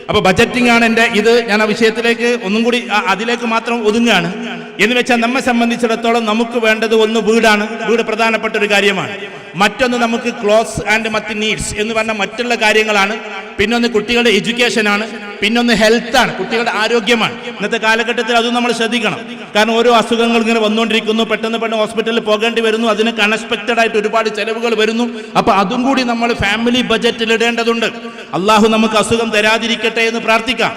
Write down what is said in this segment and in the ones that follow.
അപ്പോൾ ബജറ്റിംഗ് ആണ് എൻ്റെ ഇത്. ഞാൻ ആ വിഷയത്തിലേക്ക് ഒന്നും കൂടി അതിലേക്ക് മാത്രം ഒതുങ്ങുകയാണ്. എന്ന് വെച്ചാൽ നമ്മെ സംബന്ധിച്ചിടത്തോളം നമുക്ക് വേണ്ടത് ഒന്ന് വീടാണ്. വീട് പ്രധാനപ്പെട്ട ഒരു കാര്യമാണ്. മറ്റൊന്ന് നമുക്ക് ക്ലോത്ത്സ് ആൻഡ് മറ്റ് നീഡ്സ് എന്ന് പറഞ്ഞ മറ്റുള്ള കാര്യങ്ങളാണ്. പിന്നൊന്ന് കുട്ടികളുടെ എഡ്യൂക്കേഷനാണ്. പിന്നൊന്ന് ഹെൽത്താണ്, കുട്ടികളുടെ ആരോഗ്യമാണ്. ഇന്നത്തെ കാലഘട്ടത്തിൽ അതും നമ്മൾ ശ്രദ്ധിക്കണം. കാരണം ഓരോ അസുഖങ്ങൾ ഇങ്ങനെ വന്നുകൊണ്ടിരിക്കുന്നു. പെട്ടെന്ന് ഹോസ്പിറ്റലിൽ പോകേണ്ടി വരുന്നു. അതിനൊക്കെ അൺഎക്സ്പെക്റ്റഡ് ആയിട്ട് ഒരുപാട് ചെലവുകൾ വരുന്നു. അപ്പോൾ അതും കൂടി നമ്മൾ ഫാമിലി ബജറ്റിൽ ഇടേണ്ടതുണ്ട്. അള്ളാഹു നമുക്ക് അസുഖം തരാതിരിക്കട്ടെ എന്ന് പ്രാർത്ഥിക്കാം.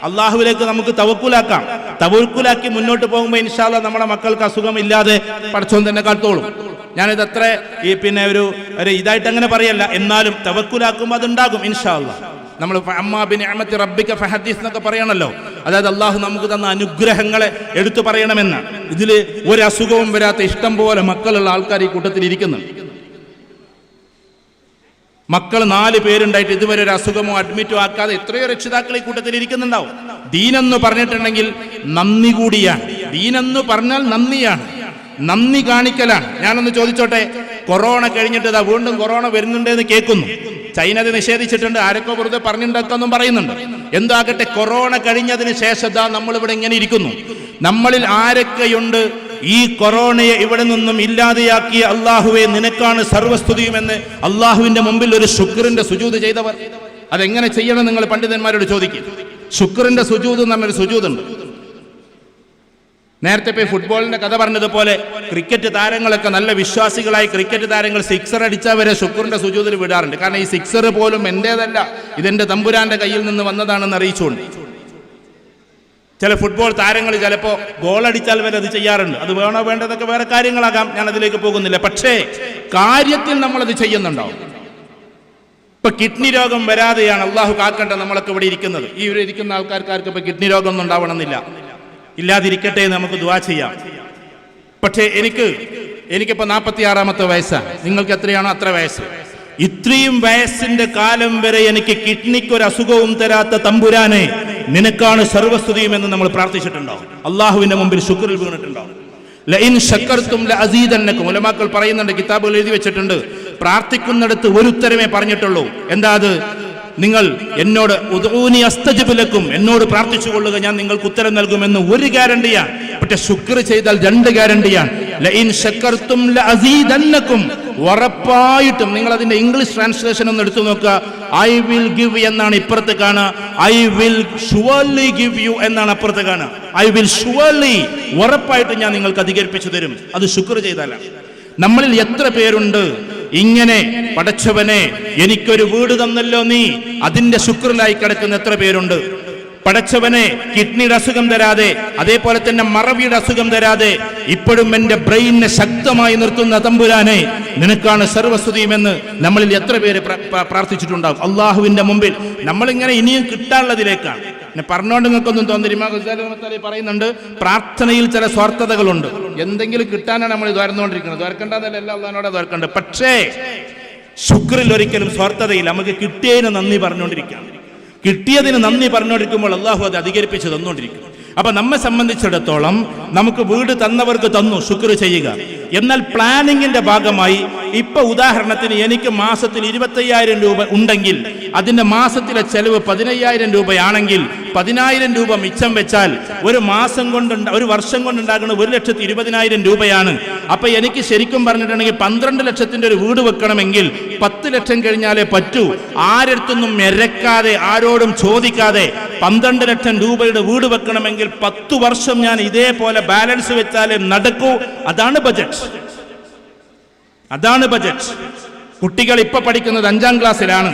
അള്ളാഹുവിലേക്ക് നമുക്ക് തവക്കുലാക്കാം. തവക്കുലാക്കി മുന്നോട്ട് പോകുമ്പോൾ ഇൻഷാ അല്ലാഹ് നമ്മുടെ മക്കൾക്ക് അസുഖം ഇല്ലാതെ പടച്ചോൻ തന്നെ കാത്തോളും. ഞാനിത് അത്ര ഒരു ഇതായിട്ട് അങ്ങനെ പറയല്ല. എന്നാലും തവക്കുലാക്കുമ്പോൾ അതുണ്ടാകും ഇൻഷാ അല്ലാഹ്. നമ്മൾ അമ്മാ ബിനിഅമത്തി റബ്ബിക ഫഹദ്ദിസ് എന്നൊക്കെ പറയണല്ലോ. അതായത് അള്ളാഹു നമുക്ക് തന്ന അനുഗ്രഹങ്ങളെ എടുത്തു പറയണമെന്നാണ്. ഇതിൽ ഒരു അസുഖവും വരാത്ത ഇഷ്ടം പോലെ മക്കളുള്ള ആൾക്കാർ ഈ കൂട്ടത്തിൽ ഇരിക്കുന്നുണ്ട്. മക്കൾ 4 പേരുണ്ടായിട്ട് ഇതുവരെ ഒരു അസുഖമോ അഡ്മിറ്റോ ആക്കാതെ എത്രയോ രക്ഷിതാക്കൾ ഈ കൂട്ടത്തിൽ ഇരിക്കുന്നുണ്ടാവും. ദീനെന്ന് പറഞ്ഞിട്ടുണ്ടെങ്കിൽ നന്ദി കൂടിയാണ്. ദീനെന്ന് പറഞ്ഞാൽ നന്ദിയാണ്, നന്ദി കാണിക്കലാണ്. ഞാനൊന്ന് ചോദിച്ചോട്ടെ, കൊറോണ കഴിഞ്ഞിട്ട് ഇതാ വീണ്ടും കൊറോണ വരുന്നുണ്ടെന്ന് കേൾക്കുന്നു. ചൈന അത് നിഷേധിച്ചിട്ടുണ്ട്. ആരൊക്കെ വെറുതെ പറഞ്ഞുണ്ടാക്കാന്നും പറയുന്നുണ്ട്. എന്താകട്ടെ, കൊറോണ കഴിഞ്ഞതിന് ശേഷം നമ്മളിവിടെ ഇങ്ങനെ ഇരിക്കുന്നു. നമ്മളിൽ ആരൊക്കെയുണ്ട് ഈ കൊറോണയെ ഇവിടെ നിന്നും ഇല്ലാതെയാക്കിയ അള്ളാഹുവെ നിനക്കാണ് സർവസ്തുതിയുമെന്ന് അള്ളാഹുവിന്റെ മുമ്പിൽ ഒരു ശുക്രിന്റെ സുജൂദ് ചെയ്തവർ? അതെങ്ങനെ ചെയ്യണം നിങ്ങൾ പണ്ഡിതന്മാരോട് ചോദിക്കും. ശുക്രിന്റെ സുജൂദ് എന്ന് പറഞ്ഞൊരു സുജൂദുണ്ട്. നേരത്തെ പോയി ഫുട്ബോളിന്റെ കഥ പറഞ്ഞതുപോലെ ക്രിക്കറ്റ് താരങ്ങളൊക്കെ നല്ല വിശ്വാസികളായി ക്രിക്കറ്റ് താരങ്ങൾ സിക്സർ അടിച്ചവരെ ശുക്രിന്റെ സുജൂദിൽ വിടാറുണ്ട്. കാരണം ഈ സിക്സർ പോലും എന്റേതല്ല, ഇതെന്റെ തമ്പുരാന്റെ കയ്യിൽ നിന്ന് വന്നതാണെന്ന് അറിയിച്ചുകൊണ്ട്. ചില ഫുട്ബോൾ താരങ്ങൾ ചിലപ്പോൾ ഗോളടിച്ചാൽ വരെ അത് ചെയ്യാറുണ്ട്. അത് വേണോ വേണ്ടതൊക്കെ വേറെ കാര്യങ്ങളാകാം, ഞാൻ അതിലേക്ക് പോകുന്നില്ല. പക്ഷേ കാര്യത്തിൽ നമ്മളത് ചെയ്യുന്നുണ്ടാവും. ഇപ്പൊ കിഡ്നി രോഗം വരാതെയാണ് അള്ളാഹു കാക്കട്ടെ നമ്മളൊക്കെ ഇവിടെ ഇരിക്കുന്നത്. ഈ ഇവിടെ ഇരിക്കുന്ന ആൾക്കാർക്ക് ഇപ്പൊ കിഡ്നി രോഗം ഒന്നും ഉണ്ടാവണമെന്നില്ല, ഇല്ലാതിരിക്കട്ടെ എന്ന് നമുക്ക് ദുആ ചെയ്യാം. പക്ഷേ എനിക്കിപ്പോ 46-ാമത്തെ വയസ്സാണ്. നിങ്ങൾക്ക് എത്രയാണോ അത്ര വയസ്സ്. ഇത്രയും വയസ്സിന്റെ കാലം വരെ എനിക്ക് കിഡ്നിക്ക് ഒരു അസുഖവും തരാത്ത തമ്പുരാനെ നിനക്കാണ് സർവസ്തുതിയും എന്ന് നമ്മൾ പ്രാർത്ഥിച്ചിട്ടുണ്ടാവും. അള്ളാഹുവിന്റെ മുമ്പിൽ ശുക്രിൽ വീണിട്ടുണ്ടാവും. ലഇൻ ശക്കർതും ലഅസീദന്നകും. ഉലമാക്കൾ പറയുന്നുണ്ട്, കിതാബുകൾ എഴുതി വെച്ചിട്ടുണ്ട്, പ്രാർത്ഥിക്കുന്നിടത്ത് ഒരു ഉത്തരമേ പറഞ്ഞിട്ടുള്ളൂ. എന്താ അത്? നിങ്ങൾ എന്നോട് ഉദഊനി അസ്തജിബ് ലക്കും, എന്നോട് പ്രാർത്ഥിച്ചു കൊള്ളുക, ഞാൻ നിങ്ങൾക്ക് ഉത്തരം നൽകുമെന്ന് ഒരു ഗ്യാരണ്ടിയാണ്. പക്ഷെ ശുക്ർ ചെയ്താൽ 2 ഗ്യാരണ്ടിയാണ്. ലഇൻ ശക്കർതും ലഅസീദന്നകും, ഉറപ്പായിട്ടും. നിങ്ങൾ അതിന്റെ ഇംഗ്ലീഷ് ട്രാൻസ്ലേഷൻ ഒന്ന് എടുത്തു നോക്കുക. ഐ വിൽ ഗിവ് എന്നാണ് ഇപ്പുറത്ത് കാണുക. I will surely give you എന്നാണ് അപ്പുറത്ത് കാണുക. ഐ വിൽ ഷുവർലി, ഉറപ്പായിട്ടും ഞാൻ നിങ്ങൾക്ക് അധികരിപ്പിച്ചു തരും. അത് ശുക്ർ ചെയ്താലാണ്. നമ്മളിൽ എത്ര പേരുണ്ട് ഇങ്ങനെ, പടച്ചവനെ എനിക്കൊരു വീട് തന്നല്ലോ നീ, അതിന്റെ ശുക്രിലായി കിടക്കുന്ന എത്ര പേരുണ്ട്? പടച്ചവനെ കിഡ്നിയുടെ അസുഖം തരാതെ, അതേപോലെ തന്നെ മറവിയുടെ അസുഖം തരാതെ ഇപ്പോഴും എന്റെ ബ്രെയിനിനെ ശക്തമായി നിർത്തുന്ന തമ്പുരാനെ നിനക്കാണ് സർവസ്തുതിയുമെന്ന് നമ്മളിൽ എത്ര പേര് പ്രാർത്ഥിച്ചിട്ടുണ്ടാവും അള്ളാഹുവിന്റെ മുമ്പിൽ. നമ്മളിങ്ങനെ ഇനിയും കിട്ടാനുള്ളതിലേക്കാണ്. പിന്നെ പറഞ്ഞുകൊണ്ട് നിങ്ങൾക്കൊന്നും തോന്നില്ല. ഇമാം ഗസാലി റഹ്മത്തുള്ളാഹി പറയുന്നുണ്ട്, പ്രാർത്ഥനയിൽ ചില സ്വാർത്ഥതകളുണ്ട്. എന്തെങ്കിലും കിട്ടാനാണ് നമ്മൾ ദ്വാരന്നുകൊണ്ടിരിക്കുന്നത്. ദ്വാരക്കണ്ടെന്നല്ല, എല്ലാ അള്ളാഹിനോടെ ദ്വാരക്കണ്ട്. പക്ഷേ ശുക്രിൽ ഒരിക്കലും സ്വാർത്ഥതയില്ല. നമുക്ക് കിട്ടിയതിന് നന്ദി പറഞ്ഞുകൊണ്ടിരിക്കാം. കിട്ടിയതിന് നന്ദി പറഞ്ഞുകൊണ്ടിരിക്കുമ്പോൾ അള്ളാഹു അത് അധികരിപ്പിച്ച് തന്നുകൊണ്ടിരിക്കും. അപ്പൊ നമ്മെ സംബന്ധിച്ചിടത്തോളം നമുക്ക് വീട് തന്നവർക്ക് തന്നു, ശുക്ർ ചെയ്യുക. എന്നാൽ പ്ലാനിങ്ങിന്റെ ഭാഗമായി ഇപ്പൊ ഉദാഹരണത്തിന് എനിക്ക് മാസത്തിൽ 25,000 രൂപ ഉണ്ടെങ്കിൽ അതിന്റെ മാസത്തിലെ ചെലവ് 15,000 രൂപയാണെങ്കിൽ 10,000 രൂപ മിച്ചം വെച്ചാൽ ഒരു വർഷം കൊണ്ടുണ്ടാകുന്ന 1,20,000 രൂപയാണ്. അപ്പൊ എനിക്ക് ശരിക്കും പറഞ്ഞിട്ടുണ്ടെങ്കിൽ 12 ലക്ഷത്തിന്റെ ഒരു വീട് വെക്കണമെങ്കിൽ 10 ലക്ഷം കഴിഞ്ഞാലേ പറ്റൂ. ആരടുത്തൊന്നും മെരക്കാതെ, ആരോടും ചോദിക്കാതെ 12 ലക്ഷം രൂപയുടെ വീട് വെക്കണമെങ്കിൽ 10 വർഷം ഞാൻ ഇതേപോലെ ബാലൻസ് വെച്ചാലേ നടക്കൂ. അതാണ് ബജറ്റ്. അതാണ് ബജറ്റ്. കുട്ടികൾ ഇപ്പൊ പഠിക്കുന്നത് 5ാം ക്ലാസ്സിലാണ്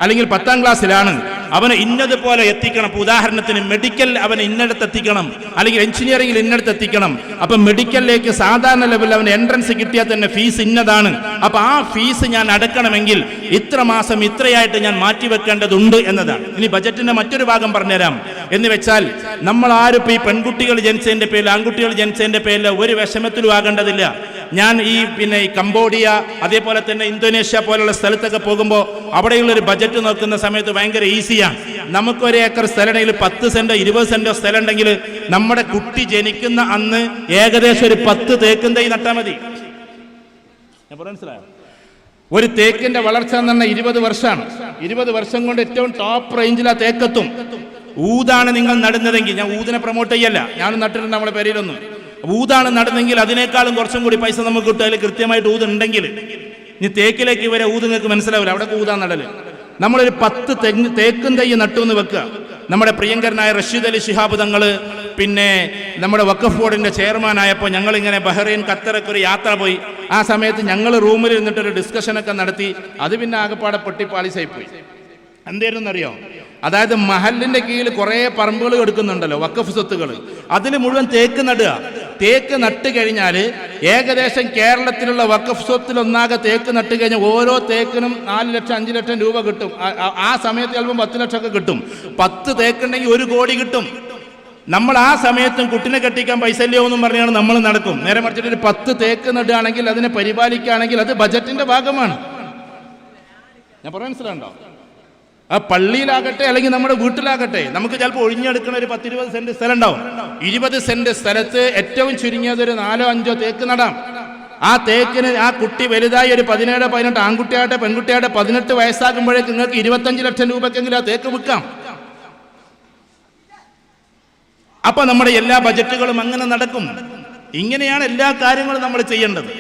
അല്ലെങ്കിൽ 10ാം ക്ലാസ്സിലാണ്. അവനെ ഇന്നതുപോലെ എത്തിക്കണം. ഉദാഹരണത്തിന് മെഡിക്കൽ അവനെ ഇന്നടത്ത് എത്തിക്കണം, അല്ലെങ്കിൽ എഞ്ചിനീയറിംഗിൽ ഇന്നടത്ത് എത്തിക്കണം. അപ്പൊ മെഡിക്കലിലേക്ക് സാധാരണ ലെവലിൽ അവന് എൻട്രൻസ് കിട്ടിയാൽ തന്നെ ഫീസ് ഇന്നതാണ്. അപ്പൊ ആ ഫീസ് ഞാൻ അടക്കണമെങ്കിൽ ഇത്ര മാസം ഇത്രയായിട്ട് ഞാൻ മാറ്റിവെക്കേണ്ടതുണ്ട് എന്നതാണ്. ഇനി ബജറ്റിന്റെ മറ്റൊരു ഭാഗം പറഞ്ഞുതരാം. എന്ന് വെച്ചാൽ നമ്മൾ ആരും ഈ പെൺകുട്ടികൾ ജനിച്ചതിന്റെ പേരിൽ, ആൺകുട്ടികൾ ജനിച്ചതിന്റെ പേരിൽ ഒരു വിഷമത്തിലും ആകേണ്ടതില്ല. ഞാൻ ഈ കംബോഡിയ, അതേപോലെ തന്നെ ഇന്തോനേഷ്യ പോലുള്ള സ്ഥലത്തൊക്കെ പോകുമ്പോൾ അവിടെയുള്ള ഒരു ബജറ്റ് നോക്കുന്ന സമയത്ത് ഭയങ്കര ഈസിയാണ്. നമുക്കൊരു ഏക്കർ സ്ഥലമുണ്ടെങ്കിൽ 10 സെന്റോ 20 സെന്റോ സ്ഥലം ഉണ്ടെങ്കിൽ നമ്മുടെ കുട്ടി ജനിക്കുന്ന അന്ന് ഏകദേശം ഒരു 10 തേക്കും തൈ നട്ടാൽ മതി. മനസ്സിലായോ? ഒരു തേക്കിന്റെ വളർച്ച എന്ന് പറഞ്ഞാൽ 20 വർഷമാണ്. 20 വർഷം കൊണ്ട് ഏറ്റവും ടോപ്പ് റേഞ്ചിൽ ആ തേക്കെത്തും. ഊതാണ് നിങ്ങൾ നടുന്നതെങ്കിൽ, ഞാൻ ഊതിനെ പ്രൊമോട്ട് ചെയ്യല്ല, ഞാനും നട്ടിട്ടുണ്ട് നമ്മുടെ പേരിലൊന്നും. ഊതാണ് നടുന്നെങ്കിൽ അതിനേക്കാളും കുറച്ചും കൂടി പൈസ നമുക്ക് കിട്ടും. അതിൽ കൃത്യമായിട്ട് ഊതുണ്ടെങ്കിൽ. ഇനി തേക്കിലേക്ക് ഇവരെ ഊത് നിങ്ങൾക്ക് മനസ്സിലാവില്ല, അവിടെ ഊതാൻ നടല്. നമ്മളൊരു 10 തേക്കും തൈ നട്ടു എന്ന് വെക്കുക. നമ്മുടെ പ്രിയങ്കരനായ റഷീദ് അലി ശിഹാബ് തങ്ങൾ പിന്നെ നമ്മുടെ വഖഫ് ബോർഡിന്റെ ചെയർമാനായപ്പോൾ ഞങ്ങളിങ്ങനെ ബഹ്റൈൻ ഖത്തറൊക്കെ ഒരു യാത്ര പോയി. ആ സമയത്ത് ഞങ്ങൾ റൂമിൽ ഇരുന്നിട്ടൊരു ഡിസ്കഷനൊക്കെ നടത്തി. അത് പിന്നെ ആകെപ്പാടെ പൊട്ടിപ്പാളിസായിപ്പോയി. എന്തായിരുന്നറിയോ? അതായത് മഹലിന്റെ കീഴിൽ കുറേ പറമ്പുകൾ എടുക്കുന്നുണ്ടല്ലോ, വഖഫ് സ്വത്തുകൾ, അതിൽ മുഴുവൻ തേക്ക് നടുക. തേക്ക് നട്ട് കഴിഞ്ഞാൽ ഏകദേശം കേരളത്തിലുള്ള വഖഫ് സ്വത്തിലൊന്നാകെ തേക്ക് നട്ട് കഴിഞ്ഞാൽ ഓരോ തേക്കിനും 4 ലക്ഷം 5 ലക്ഷം രൂപ കിട്ടും. ആ സമയത്ത് ചിലപ്പോൾ 10 ലക്ഷമൊക്കെ കിട്ടും. 10 തേക്കുണ്ടെങ്കിൽ 1 കോടി കിട്ടും. നമ്മൾ ആ സമയത്തും കുട്ടിനെ കെട്ടിക്കാൻ പൈസ ഇല്ലയോ എന്നും പറഞ്ഞാണ് നമ്മൾ നടക്കും. നേരെ മറിച്ചിട്ട് ഒരു 10 തേക്ക് നടുകയാണെങ്കിൽ അതിനെ പരിപാലിക്കുകയാണെങ്കിൽ അത് ബജറ്റിന്റെ ഭാഗമാണ്. ഞാൻ പറയാൻ മനസ്സിലുണ്ടോ? ആ പള്ളിയിലാകട്ടെ അല്ലെങ്കിൽ നമ്മുടെ വീട്ടിലാകട്ടെ, നമുക്ക് ചിലപ്പോൾ ഒഴിഞ്ഞെടുക്കുന്ന ഒരു 10-20 സെന്റ് സ്ഥലം ഉണ്ടാവും. 20 സെന്റ് സ്ഥലത്ത് ഏറ്റവും ചുരുങ്ങിയത് ഒരു 4-5 തേക്ക് നടാം. ആ തേക്കിന് ആ കുട്ടി വലുതായി ഒരു 17-18 ആൺകുട്ടിയാകട്ടെ പെൺകുട്ടിയാകട്ടെ 18 വയസ്സാകുമ്പോഴേക്ക് നിങ്ങൾക്ക് 25 ലക്ഷം രൂപക്കെങ്കിലും ആ തേക്ക് വിൽക്കാം. അപ്പൊ നമ്മുടെ എല്ലാ ബജറ്റുകളും അങ്ങനെ നടക്കും. ഇങ്ങനെയാണ് എല്ലാ കാര്യങ്ങളും നമ്മൾ ചെയ്യേണ്ടത്.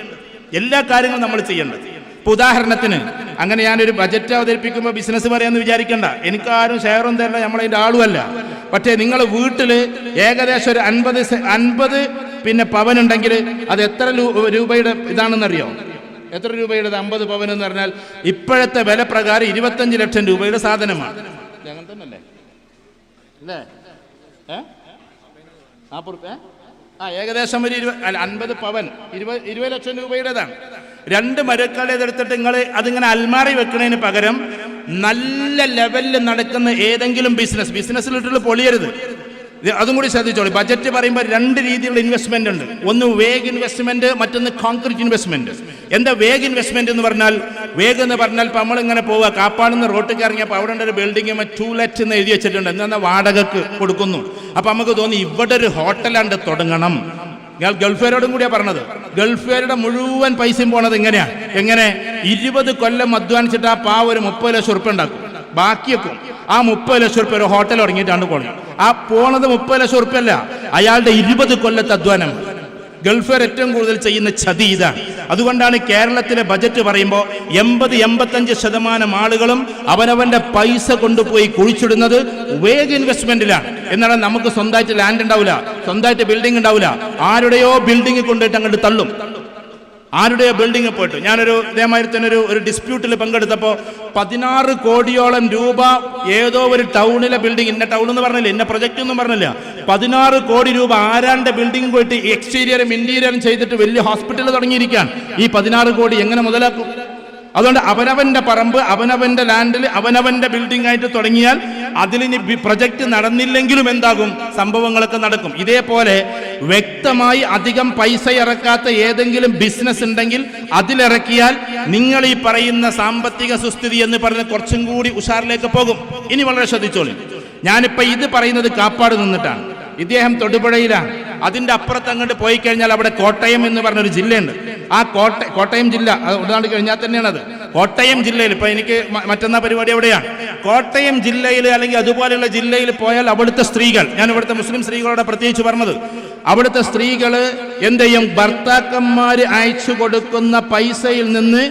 ഇപ്പൊ ഉദാഹരണത്തിന് അങ്ങനെ ഞാനൊരു ബജറ്റ് അവതരിപ്പിക്കുമ്പോൾ ബിസിനസ് പറയാമെന്ന് വിചാരിക്കണ്ട. എനിക്കാരും ഷെയറും തരില്ല, നമ്മളതിൻ്റെ ആളുമല്ല. പക്ഷേ നിങ്ങൾ വീട്ടിൽ ഏകദേശം ഒരു 50 പിന്നെ പവനുണ്ടെങ്കിൽ അത് എത്ര രൂപയുടെ ഇതാണെന്നറിയോ? എത്ര രൂപയുടെ 50 പവൻ എന്ന് പറഞ്ഞാൽ ഇപ്പോഴത്തെ വില പ്രകാരം 25 ലക്ഷം രൂപയുടെ സാധനമാണ്. അങ്ങനെ തന്നെയല്ലേ? അല്ലേ? 40 ഏകദേശം ഒരു 50 പവൻ 20 ലക്ഷം രൂപയുടേതാണ്. 2 മരക്കാളേതെടുത്തിട്ട് നിങ്ങൾ അതിങ്ങനെ അൽമാറി വെക്കുന്നതിന് പകരം നല്ല ലെവലിൽ നടക്കുന്ന ഏതെങ്കിലും ബിസിനസ്സിലിട്ടുള്ള പൊളിയരുത്. അതും കൂടി ശ്രദ്ധിച്ചോളൂ. ബജറ്റ് പറയുമ്പോൾ 2 രീതിയിലുള്ള ഇൻവെസ്റ്റ്മെന്റ് ഉണ്ട്. ഒന്ന് വേഗ് ഇൻവെസ്റ്റ്മെന്റ്, മറ്റൊന്ന് കോൺക്രീറ്റ് ഇൻവെസ്റ്റ്മെന്റ്. എന്താ വേഗ് ഇൻവെസ്റ്റ്മെന്റ് എന്ന് പറഞ്ഞാൽ? വേഗ് എന്ന് പറഞ്ഞാൽ ഇപ്പം നമ്മളിങ്ങനെ പോവുക, കാപ്പാടുന്ന റോട്ടിൽ ഇറങ്ങിയപ്പോൾ അവിടെ ഒരു ബിൽഡിംഗ് 2 ലക്ഷം എന്ന് എഴുതി വെച്ചിട്ടുണ്ട്. എന്താ വാടകക്ക് കൊടുക്കുന്നു. അപ്പൊ നമുക്ക് തോന്നി ഇവിടെ ഒരു ഹോട്ടലാണ്ട് തുടങ്ങണം. ഞാൻ ഗൾഫുകാരോടും കൂടിയാ പറഞ്ഞത്. ഗൾഫുകാരുടെ മുഴുവൻ പൈസയും പോണത് എങ്ങനെ 20 കൊല്ലം അധ്വാനിച്ചിട്ട് ആ പാവ ഒരു 30 ലക്ഷം ഉറുപ്പ്യ ഉണ്ടാക്കും. ബാക്കിയൊക്കെ ആ 30 ലക്ഷം ഉറുപ്പ്യ ഒരു ഹോട്ടൽ തുടങ്ങിയിട്ടാണ് പോണത്. ആ പോണത് 30 ലക്ഷം ഉറുപ്പ്യ അല്ല, അയാളുടെ 20 കൊല്ലത്തെ അധ്വാനം. ഗൾഫുകാർ ഏറ്റവും കൂടുതൽ ചെയ്യുന്ന ചതി ഇതാണ്. അതുകൊണ്ടാണ് കേരളത്തിലെ ബജറ്റ് പറയുമ്പോൾ 80-85% ആളുകളും അവനവന്റെ പൈസ കൊണ്ടുപോയി കുഴിച്ചിടുന്നത് വേഗ് ഇൻവെസ്റ്റ്മെന്റിലാണ്. എന്നാൽ നമുക്ക് സ്വന്തമായിട്ട് ലാൻഡ് ഉണ്ടാവില്ല, സ്വന്തമായിട്ട് ബിൽഡിംഗ് ഉണ്ടാവില്ല. ആരുടെയോ ബിൽഡിംഗ് കൊണ്ടുപോയിട്ട് അങ്ങോട്ട് തള്ളും. ആരുടെയോ ബിൽഡിംഗ് പോയിട്ട് ഞാനൊരു ഇതേമാതിരി തന്നെ ഒരു ഡിസ്പ്യൂട്ടിൽ പങ്കെടുത്തപ്പോൾ 16 കോടിയോളം രൂപ ഏതോ ഒരു ടൗണിലെ ബിൽഡിംഗ്, ഇന്ന ടൗൺ എന്ന് പറഞ്ഞില്ല, ഇന്ന പ്രൊജക്റ്റ് ഒന്നും പറഞ്ഞില്ല, 16 കോടി രൂപ ആരാന്റെ ബിൽഡിംഗ് പോയിട്ട് എക്സ്റ്റീരിയറും ഇന്റീരിയറും ചെയ്തിട്ട് വലിയ ഹോസ്പിറ്റൽ തുടങ്ങിയിരിക്കാൻ. ഈ 16 കോടി എങ്ങനെ മുതലാക്കും? അതുകൊണ്ട് അവനവന്റെ പറമ്പ്, അവനവന്റെ ലാൻഡിൽ അവനവന്റെ ബിൽഡിംഗ് ആയിട്ട് തുടങ്ങിയാൽ അതിലിനി പ്രൊജക്ട് നടന്നില്ലെങ്കിലും എന്താകും? സംഭവങ്ങളൊക്കെ നടക്കും. ഇതേപോലെ വ്യക്തമായി അധികം പൈസ ഇറക്കാത്ത ഏതെങ്കിലും ബിസിനസ് ഉണ്ടെങ്കിൽ അതിലിറക്കിയാൽ നിങ്ങൾ ഈ പറയുന്ന സാമ്പത്തിക സുസ്ഥിതി എന്ന് പറഞ്ഞ് കുറച്ചും കൂടി ഉഷാറിലേക്ക് പോകും. ഇനി വളരെ ശ്രദ്ധിച്ചോളൂ. ഞാനിപ്പോ ഇത് പറയുന്നത് കാപ്പാട് നിന്നിട്ടാണ്. ഇദ്ദേഹം തൊടുപുഴയിലാണ്. അതിന്റെ അപ്പുറത്ത് അങ്ങോട്ട് പോയി കഴിഞ്ഞാൽ അവിടെ കോട്ടയം എന്ന് പറഞ്ഞൊരു ജില്ലയുണ്ട്. ആ കോട്ടയം ജില്ല ഉടനാട് കഴിഞ്ഞാൽ തന്നെയാണത്. കോട്ടയം ജില്ലയിൽ ഇപ്പൊ എനിക്ക് മറ്റന്നാ പരിപാടി എവിടെയാണ്? കോട്ടയം ജില്ലയിൽ അല്ലെങ്കിൽ അതുപോലെയുള്ള ജില്ലയിൽ പോയാൽ അവിടുത്തെ സ്ത്രീകൾ, ഞാൻ ഇവിടുത്തെ മുസ്ലിം സ്ത്രീകളോട് പ്രത്യേകിച്ച് പറഞ്ഞത്, അവിടുത്തെ സ്ത്രീകള് എന്ത് ചെയ്യും? ഭർത്താക്കന്മാര് അയച്ചു കൊടുക്കുന്ന പൈസയിൽ നിന്ന്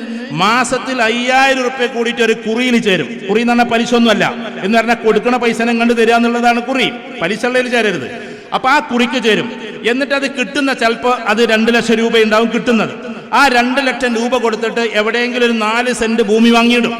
മാസത്തിൽ 5000 റുപ്യ കൂടിയിട്ട് ഒരു കുറിയിൽ ചേരും. കുറി എന്ന് പറഞ്ഞാൽ പലിശ ഒന്നുമല്ല, എന്ന് പറഞ്ഞാൽ കൊടുക്കുന്ന പൈസനെ കണ്ട് തരിക എന്നുള്ളതാണ് കുറി. പലിശയിൽ ചേരരുത്. അപ്പൊ ആ കുറിക്ക് ചേരും. എന്നിട്ട് അത് കിട്ടുന്ന ചിലപ്പോൾ അത് 2 ലക്ഷം രൂപ ഉണ്ടാവും കിട്ടുന്നത്. ആ 2 ലക്ഷം രൂപ കൊടുത്തിട്ട് എവിടെയെങ്കിലും ഒരു 4 സെന്റ് ഭൂമി വാങ്ങിയിടും.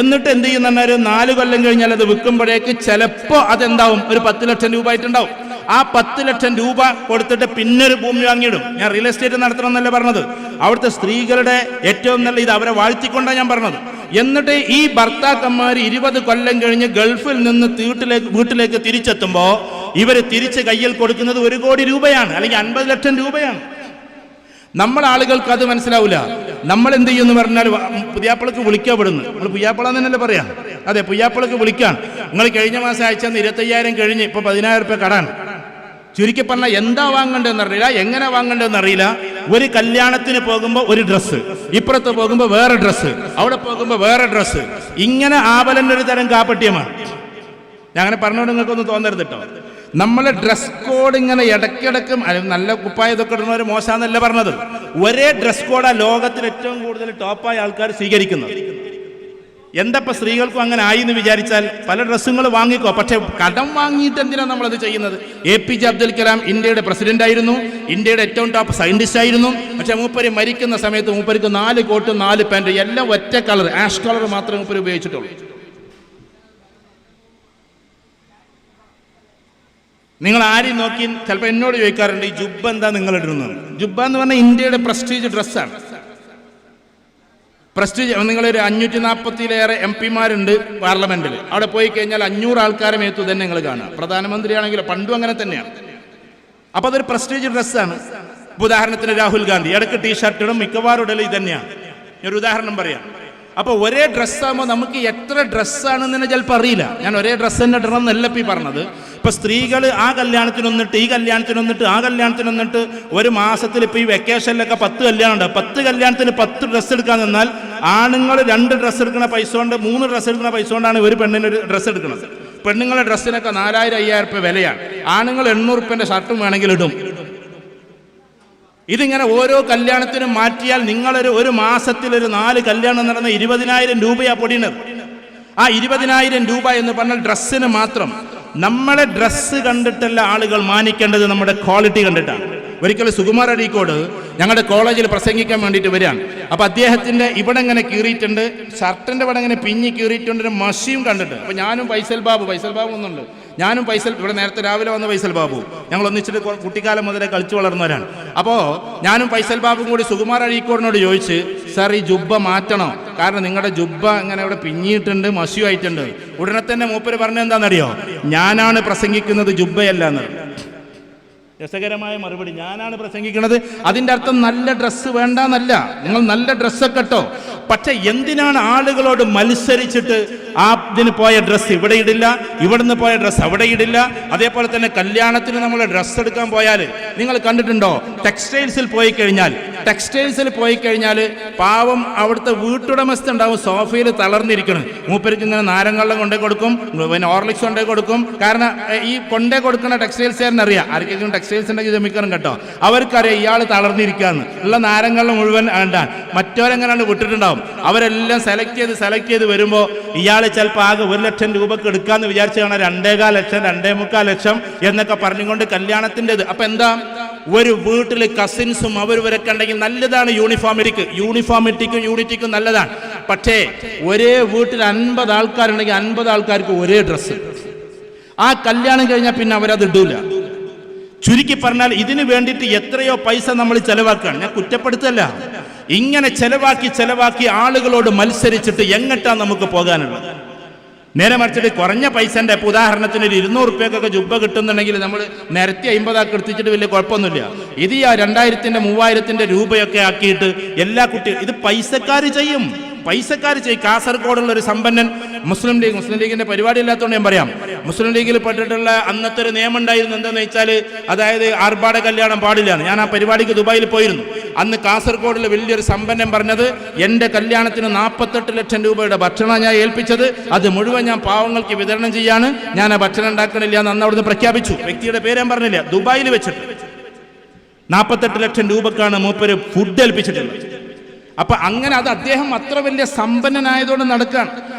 എന്നിട്ട് എന്ത് ചെയ്യുന്ന ഒരു 4 കൊല്ലം കഴിഞ്ഞാൽ അത് വിൽക്കുമ്പോഴേക്ക് ചിലപ്പോൾ അതെന്താവും? ഒരു 10 ലക്ഷം രൂപ ആയിട്ടുണ്ടാവും. ആ 10 ലക്ഷം രൂപ കൊടുത്തിട്ട് പിന്നെ ഒരു ഭൂമി വാങ്ങിയിടും. ഞാൻ റിയൽ എസ്റ്റേറ്റ് നടത്തണം എന്നല്ല പറഞ്ഞത്. അവിടുത്തെ സ്ത്രീകളുടെ ഏറ്റവും നല്ല ഇത് അവരെ വാഴ്ത്തിക്കൊണ്ടാണ് ഞാൻ പറഞ്ഞത്. എന്നിട്ട് ഈ ഭർത്താക്കന്മാർ 20 കൊല്ലം കഴിഞ്ഞ് ഗൾഫിൽ നിന്ന് വീട്ടിലേക്ക് തിരിച്ചെത്തുമ്പോൾ ഇവര് തിരിച്ച് കയ്യിൽ കൊടുക്കുന്നത് 1 കോടി രൂപയാണ്, അല്ലെങ്കിൽ 50 ലക്ഷം രൂപയാണ്. നമ്മൾ ആളുകൾക്ക് അത് മനസ്സിലാവില്ല. നമ്മൾ എന്ത് ചെയ്യുമെന്ന് പറഞ്ഞാൽ പുയ്യാപ്പിളക്ക് വിളിക്കപ്പെടുന്നു. നമ്മൾ പുയ്യാപ്പിള എന്നല്ലേ പറയാം. അതെ, പുയ്യാപ്പിളക്ക് വിളിക്കാൻ. നിങ്ങൾ കഴിഞ്ഞ മാസം അയച്ചെന്ന് 25,000 കഴിഞ്ഞ് ഇപ്പൊ 10,000 റുപ്യ കടാണ്. ചുരുക്കി പറഞ്ഞാൽ എന്താ വാങ്ങേണ്ടതെന്ന് അറിയില്ല, എങ്ങനെ വാങ്ങേണ്ടതെന്ന് അറിയില്ല. ഒരു കല്യാണത്തിന് പോകുമ്പോൾ ഒരു ഡ്രസ്സ്, ഇപ്പുറത്ത് പോകുമ്പോൾ വേറെ ഡ്രസ്സ്, അവിടെ പോകുമ്പോൾ വേറെ ഡ്രസ്സ്. ഇങ്ങനെ ആവലൻ്റെ ഒരു തരം കാപ്പട്യമാണ്. ഞാൻ അങ്ങനെ പറഞ്ഞുകൊണ്ട് നിങ്ങൾക്കൊന്നും തോന്നരുത് കേട്ടോ. നമ്മളെ ഡ്രസ് കോഡ് ഇങ്ങനെ ഇടയ്ക്കിടയ്ക്ക് നല്ല കുപ്പായ ഇതൊക്കെ ഇടുന്നവർ മോശമെന്നല്ല പറഞ്ഞത്. ഒരേ ഡ്രസ് കോഡാണ് ലോകത്തിൽ ഏറ്റവും കൂടുതൽ ടോപ്പായ ആൾക്കാർ സ്വീകരിക്കുന്നത്. എന്തപ്പോൾ സ്ത്രീകൾക്കും അങ്ങനെ ആയി എന്ന് വിചാരിച്ചാൽ പല ഡ്രസ്സുകൾ വാങ്ങിക്കോ, പക്ഷെ കടം വാങ്ങിയിട്ട് എന്തിനാണ് നമ്മളത് ചെയ്യുന്നത്? APJ അബ്ദുൽ കലാം ഇന്ത്യയുടെ പ്രസിഡന്റ് ആയിരുന്നു, ഇന്ത്യയുടെ ഏറ്റവും ടോപ്പ് സയന്റിസ്റ്റ് ആയിരുന്നു. പക്ഷെ മൂപ്പര് മരിക്കുന്ന സമയത്ത് മൂപ്പർക്ക് 4 കോട്ടും 4 പാൻറ്റും എല്ലാം ഒറ്റ കളർ, ആഷ് കളർ മാത്രമേ മൂപ്പര് ഉപയോഗിച്ചിട്ടുള്ളൂ. നിങ്ങൾ ആരെയും നോക്കി ചിലപ്പോൾ എന്നോട് ചോദിക്കാറുണ്ട്, ഈ ജുബ്ബ എന്താ നിങ്ങൾ ഇടുന്നത്? ജുബ്ബ എന്ന് പറഞ്ഞാൽ ഇന്ത്യയുടെ പ്രസ്റ്റീജ് ഡ്രസ്സാണ്. പ്രസ്റ്റീജ്. നിങ്ങളൊരു 540-ലേറെ MP-മാരുണ്ട് പാർലമെന്റിൽ. അവിടെ പോയി കഴിഞ്ഞാൽ 500 ആൾക്കാരെ മേത്തു തന്നെ നിങ്ങൾ കാണുക. പ്രധാനമന്ത്രിയാണെങ്കിലും പണ്ടും അങ്ങനെ തന്നെയാണ്. അപ്പോൾ അതൊരു പ്രസ്റ്റീജ് ഡ്രസ്സാണ്. ഉദാഹരണത്തിന് രാഹുൽ ഗാന്ധി ഇടയ്ക്ക് ടീഷർട്ട് ഇടും, മിക്കവാറും ഇടൽ ഇത് തന്നെയാണ്. ഒരു ഉദാഹരണം പറയാം. അപ്പോൾ ഒരേ ഡ്രസ്സാകുമ്പോൾ നമുക്ക് എത്ര ഡ്രസ്സാണെന്ന് തന്നെ ചിലപ്പോൾ അറിയില്ല. ഞാൻ ഒരേ ഡ്രസ്സ് തന്നെ ഇടണം എന്നല്ല ഈ പറഞ്ഞത്. ഇപ്പം സ്ത്രീകൾ ആ കല്യാണത്തിനൊന്നിട്ട്, ഈ കല്യാണത്തിനൊന്നിട്ട്, ആ കല്യാണത്തിനൊന്നിട്ട്, ഒരു മാസത്തിൽ ഇപ്പോൾ ഈ വെക്കേഷനിലൊക്കെ 10 കല്യാണം ഉണ്ട്. 10 കല്യാണത്തിന് 10 ഡ്രസ്സ് എടുക്കാൻ നിന്നാൽ ആണുങ്ങൾ 2 ഡ്രസ്സ് എടുക്കുന്ന പൈസ കൊണ്ട് 3 ഡ്രസ്സ് എടുക്കുന്ന പൈസ കൊണ്ടാണ് ഒരു പെണ്ണിനൊരു ഡ്രസ്സ് എടുക്കുന്നത്. പെണ്ണുങ്ങളുടെ ഡ്രസ്സിനൊക്കെ 4000-5000 രൂപ വിലയാണ്. ആണുങ്ങൾ 800 രൂപേൻ്റെ ഷർട്ടും വേണമെങ്കിൽ ഇടും. ഇതിങ്ങനെ ഓരോ കല്യാണത്തിനും മാറ്റിയാൽ ഒരു മാസത്തിൽ ഒരു 4 കല്യാണം നടന്ന 20,000 രൂപയാ പൊടിയുന്നത്. ആ 20,000 രൂപ എന്ന് പറഞ്ഞാൽ ഡ്രസ്സിന് മാത്രം. നമ്മളെ ഡ്രസ്സ് കണ്ടിട്ടല്ല ആളുകൾ മാനിക്കേണ്ടത്, നമ്മുടെ ക്വാളിറ്റി കണ്ടിട്ടാണ്. ഒരിക്കലും സുകുമാർ അഴീക്കോട് ഞങ്ങളുടെ കോളേജിൽ പ്രസംഗിക്കാൻ വേണ്ടിയിട്ട് വരികയാണ്. അപ്പോൾ അദ്ദേഹത്തിൻ്റെ ഇവിടെ ഇങ്ങനെ കീറിയിട്ടുണ്ട്, ഷർട്ടിൻ്റെ ഇവിടെ ഇങ്ങനെ പിഞ്ഞി കീറിയിട്ടുണ്ട്, ഒരു മഷിയും കണ്ടിട്ട്. അപ്പോൾ ഞാനും ഫൈസൽ ബാബു ഒന്നുണ്ട്, ഞാനും ഇവിടെ നേരത്തെ രാവിലെ വന്ന ഫൈസൽ ബാബു, ഞങ്ങൾ ഒന്നിച്ചിട്ട് കുട്ടിക്കാലം മുതലേ കളിച്ചു വളർന്നവരാണ്. അപ്പോൾ ഞാനും ഫൈസൽ ബാബും കൂടി സുകുമാർ അഴീക്കോടിനോട് ചോദിച്ച്, സാർ ഈ ജുബ്ബ മാറ്റണം, കാരണം നിങ്ങളുടെ ജുബ്ബ ഇങ്ങനെ ഇവിടെ പിഞ്ഞിയിട്ടുണ്ട്, മഷിയുമായിട്ടുണ്ട്. ഉടനെ തന്നെ മൂപ്പര് പറഞ്ഞത് എന്താണെന്നറിയോ? ഞാനാണ് പ്രസംഗിക്കുന്നത്, ജുബ്ബയല്ല എന്ന്. രസകരമായ മറുപടി. ഞാനാണ് പ്രസംഗിക്കുന്നത്. അതിൻ്റെ അർത്ഥം നല്ല ഡ്രസ്സ് വേണ്ടെന്നല്ല, നിങ്ങൾ നല്ല ഡ്രസ്സൊക്കെ ഇട്ടോ. പക്ഷെ എന്തിനാണ് ആളുകളോട് മത്സരിച്ചിട്ട് ഇതിന് പോയ ഡ്രസ്സ് ഇവിടെ ഇടില്ല, ഇവിടുന്ന് പോയ ഡ്രസ്സ് അവിടെ ഇടില്ല? അതേപോലെ തന്നെ കല്യാണത്തിന് നമ്മൾ ഡ്രസ്സ് എടുക്കാൻ പോയാൽ നിങ്ങൾ കണ്ടിട്ടുണ്ടോ? ടെക്സ്റ്റൈൽസിൽ പോയി കഴിഞ്ഞാൽ പാവം അവിടുത്തെ വീട്ടുടമസ്ഥ ഉണ്ടാവും സോഫയിൽ തളർന്നിരിക്കണം. മൂപ്പർക്ക് ഇങ്ങനെ നാരങ്ങള്ളം കൊണ്ടേ കൊടുക്കും, പിന്നെ ഓർലിക്സ് കൊണ്ടേ കൊടുക്കും. കാരണം ഈ കൊണ്ടേ കൊടുക്കുന്ന ടെക്സ്റ്റൈൽസുകാരനറിയാം, ആർക്കെങ്കിലും ടെക്സ്റ്റൈൽസ് ഉണ്ടെങ്കിൽ ക്ഷമിക്കണം കേട്ടോ, അവർക്കറിയാം ഇയാൾ തളർന്നിരിക്കുകയെന്ന്. ഉള്ള നാരങ്ങള്ളം മുഴുവൻ വേണ്ടാൻ മറ്റവരെങ്ങനെയാണ് വിട്ടിട്ടുണ്ടാവും. അവരെല്ലാം സെലക്ട് ചെയ്ത് വരുമ്പോൾ ഇയാൾ ചിലപ്പോൾ ആകെ 1 ലക്ഷം രൂപക്ക് എടുക്കാമെന്ന് വിചാരിച്ചു കാണാൻ 2.25 ലക്ഷം 2.25 ലക്ഷം എന്നൊക്കെ പറഞ്ഞുകൊണ്ട് കല്യാണത്തിൻ്റെത്. അപ്പം എന്താ, ഒരു വീട്ടിൽ കസിൻസും അവരവരൊക്കെ ഉണ്ടെങ്കിൽ നല്ലതാണ്. യൂണിറ്റിക്കും നല്ലതാണ്. പക്ഷേ ഒരേ വീട്ടിൽ 50 ആൾക്കാരുണ്ടെങ്കിൽ 50 ആൾക്കാർക്ക് ഒരേ ഡ്രസ്സ്. ആ കല്യാണം കഴിഞ്ഞാൽ പിന്നെ അവരത് ഇടൂല. ചുരുക്കി പറഞ്ഞാൽ ഇതിനു വേണ്ടിയിട്ട് എത്രയോ പൈസ നമ്മൾ ചെലവാക്കുകയാണ്. ഞാൻ കുറ്റപ്പെടുത്തല്ല. ഇങ്ങനെ ചെലവാക്കി ആളുകളോട് മത്സരിച്ചിട്ട് എങ്ങട്ടാ നമുക്ക് പോകാനുള്ളത്? നേരെ മറിച്ചിട്ട് കുറഞ്ഞ പൈസൻ്റെ, ഇപ്പോൾ ഉദാഹരണത്തിന് ഒരു 200 രൂപയ്ക്കൊക്കെ ജുബ്ബ കിട്ടുന്നുണ്ടെങ്കിൽ നമ്മൾ നിരത്തി 50 എടുത്തിട്ട് വലിയ കുഴപ്പമൊന്നുമില്ല. ഇത് 2000-ന്റെ 3000-ന്റെ രൂപയൊക്കെ ആക്കിയിട്ട് എല്ലാ കുട്ടികളും ഇത് പൈസക്കാർ ചെയ്യും. കാസർഗോഡുള്ള ഒരു സമ്പന്നൻ, മുസ്ലിം ലീഗിന്റെ പരിപാടി ഇല്ലാത്തതുകൊണ്ട് ഞാൻ പറയാം, മുസ്ലിം ലീഗിൽ പെട്ടിട്ടുള്ള അന്നത്തെ ഒരു നിയമം ഉണ്ടായിരുന്നു. എന്താണെന്ന് വെച്ചാൽ, അതായത് ആർഭാട കല്യാണം പാടില്ലാന്ന്. ഞാൻ ആ പരിപാടിക്ക് ദുബായിൽ പോയിരുന്നു. അന്ന് കാസർഗോഡിലെ വലിയൊരു സമ്പന്നൻ പറഞ്ഞത്, എൻ്റെ കല്യാണത്തിന് 48 ലക്ഷം രൂപയുടെ ഭക്ഷണം ഞാൻ ഏൽപ്പിച്ചത്, അത് മുഴുവൻ ഞാൻ പാവങ്ങൾക്ക് വിതരണം ചെയ്യാണ്, ഞാൻ ആ ഭക്ഷണം ഉണ്ടാക്കണില്ല എന്ന് അന്ന് അവിടുന്ന് പ്രഖ്യാപിച്ചു. വ്യക്തിയുടെ പേര് ഞാൻ പറഞ്ഞില്ല. ദുബായിൽ വെച്ചിട്ട് 48 ലക്ഷം രൂപക്കാണ് മൂപ്പര് ഫുഡ് ഏൽപ്പിച്ചിട്ടുള്ളത്. അപ്പൊ അങ്ങനെ അത് അദ്ദേഹം അത്ര വലിയ സമ്പന്നനായതുകൊണ്ട് നടക്കുകയാണ്.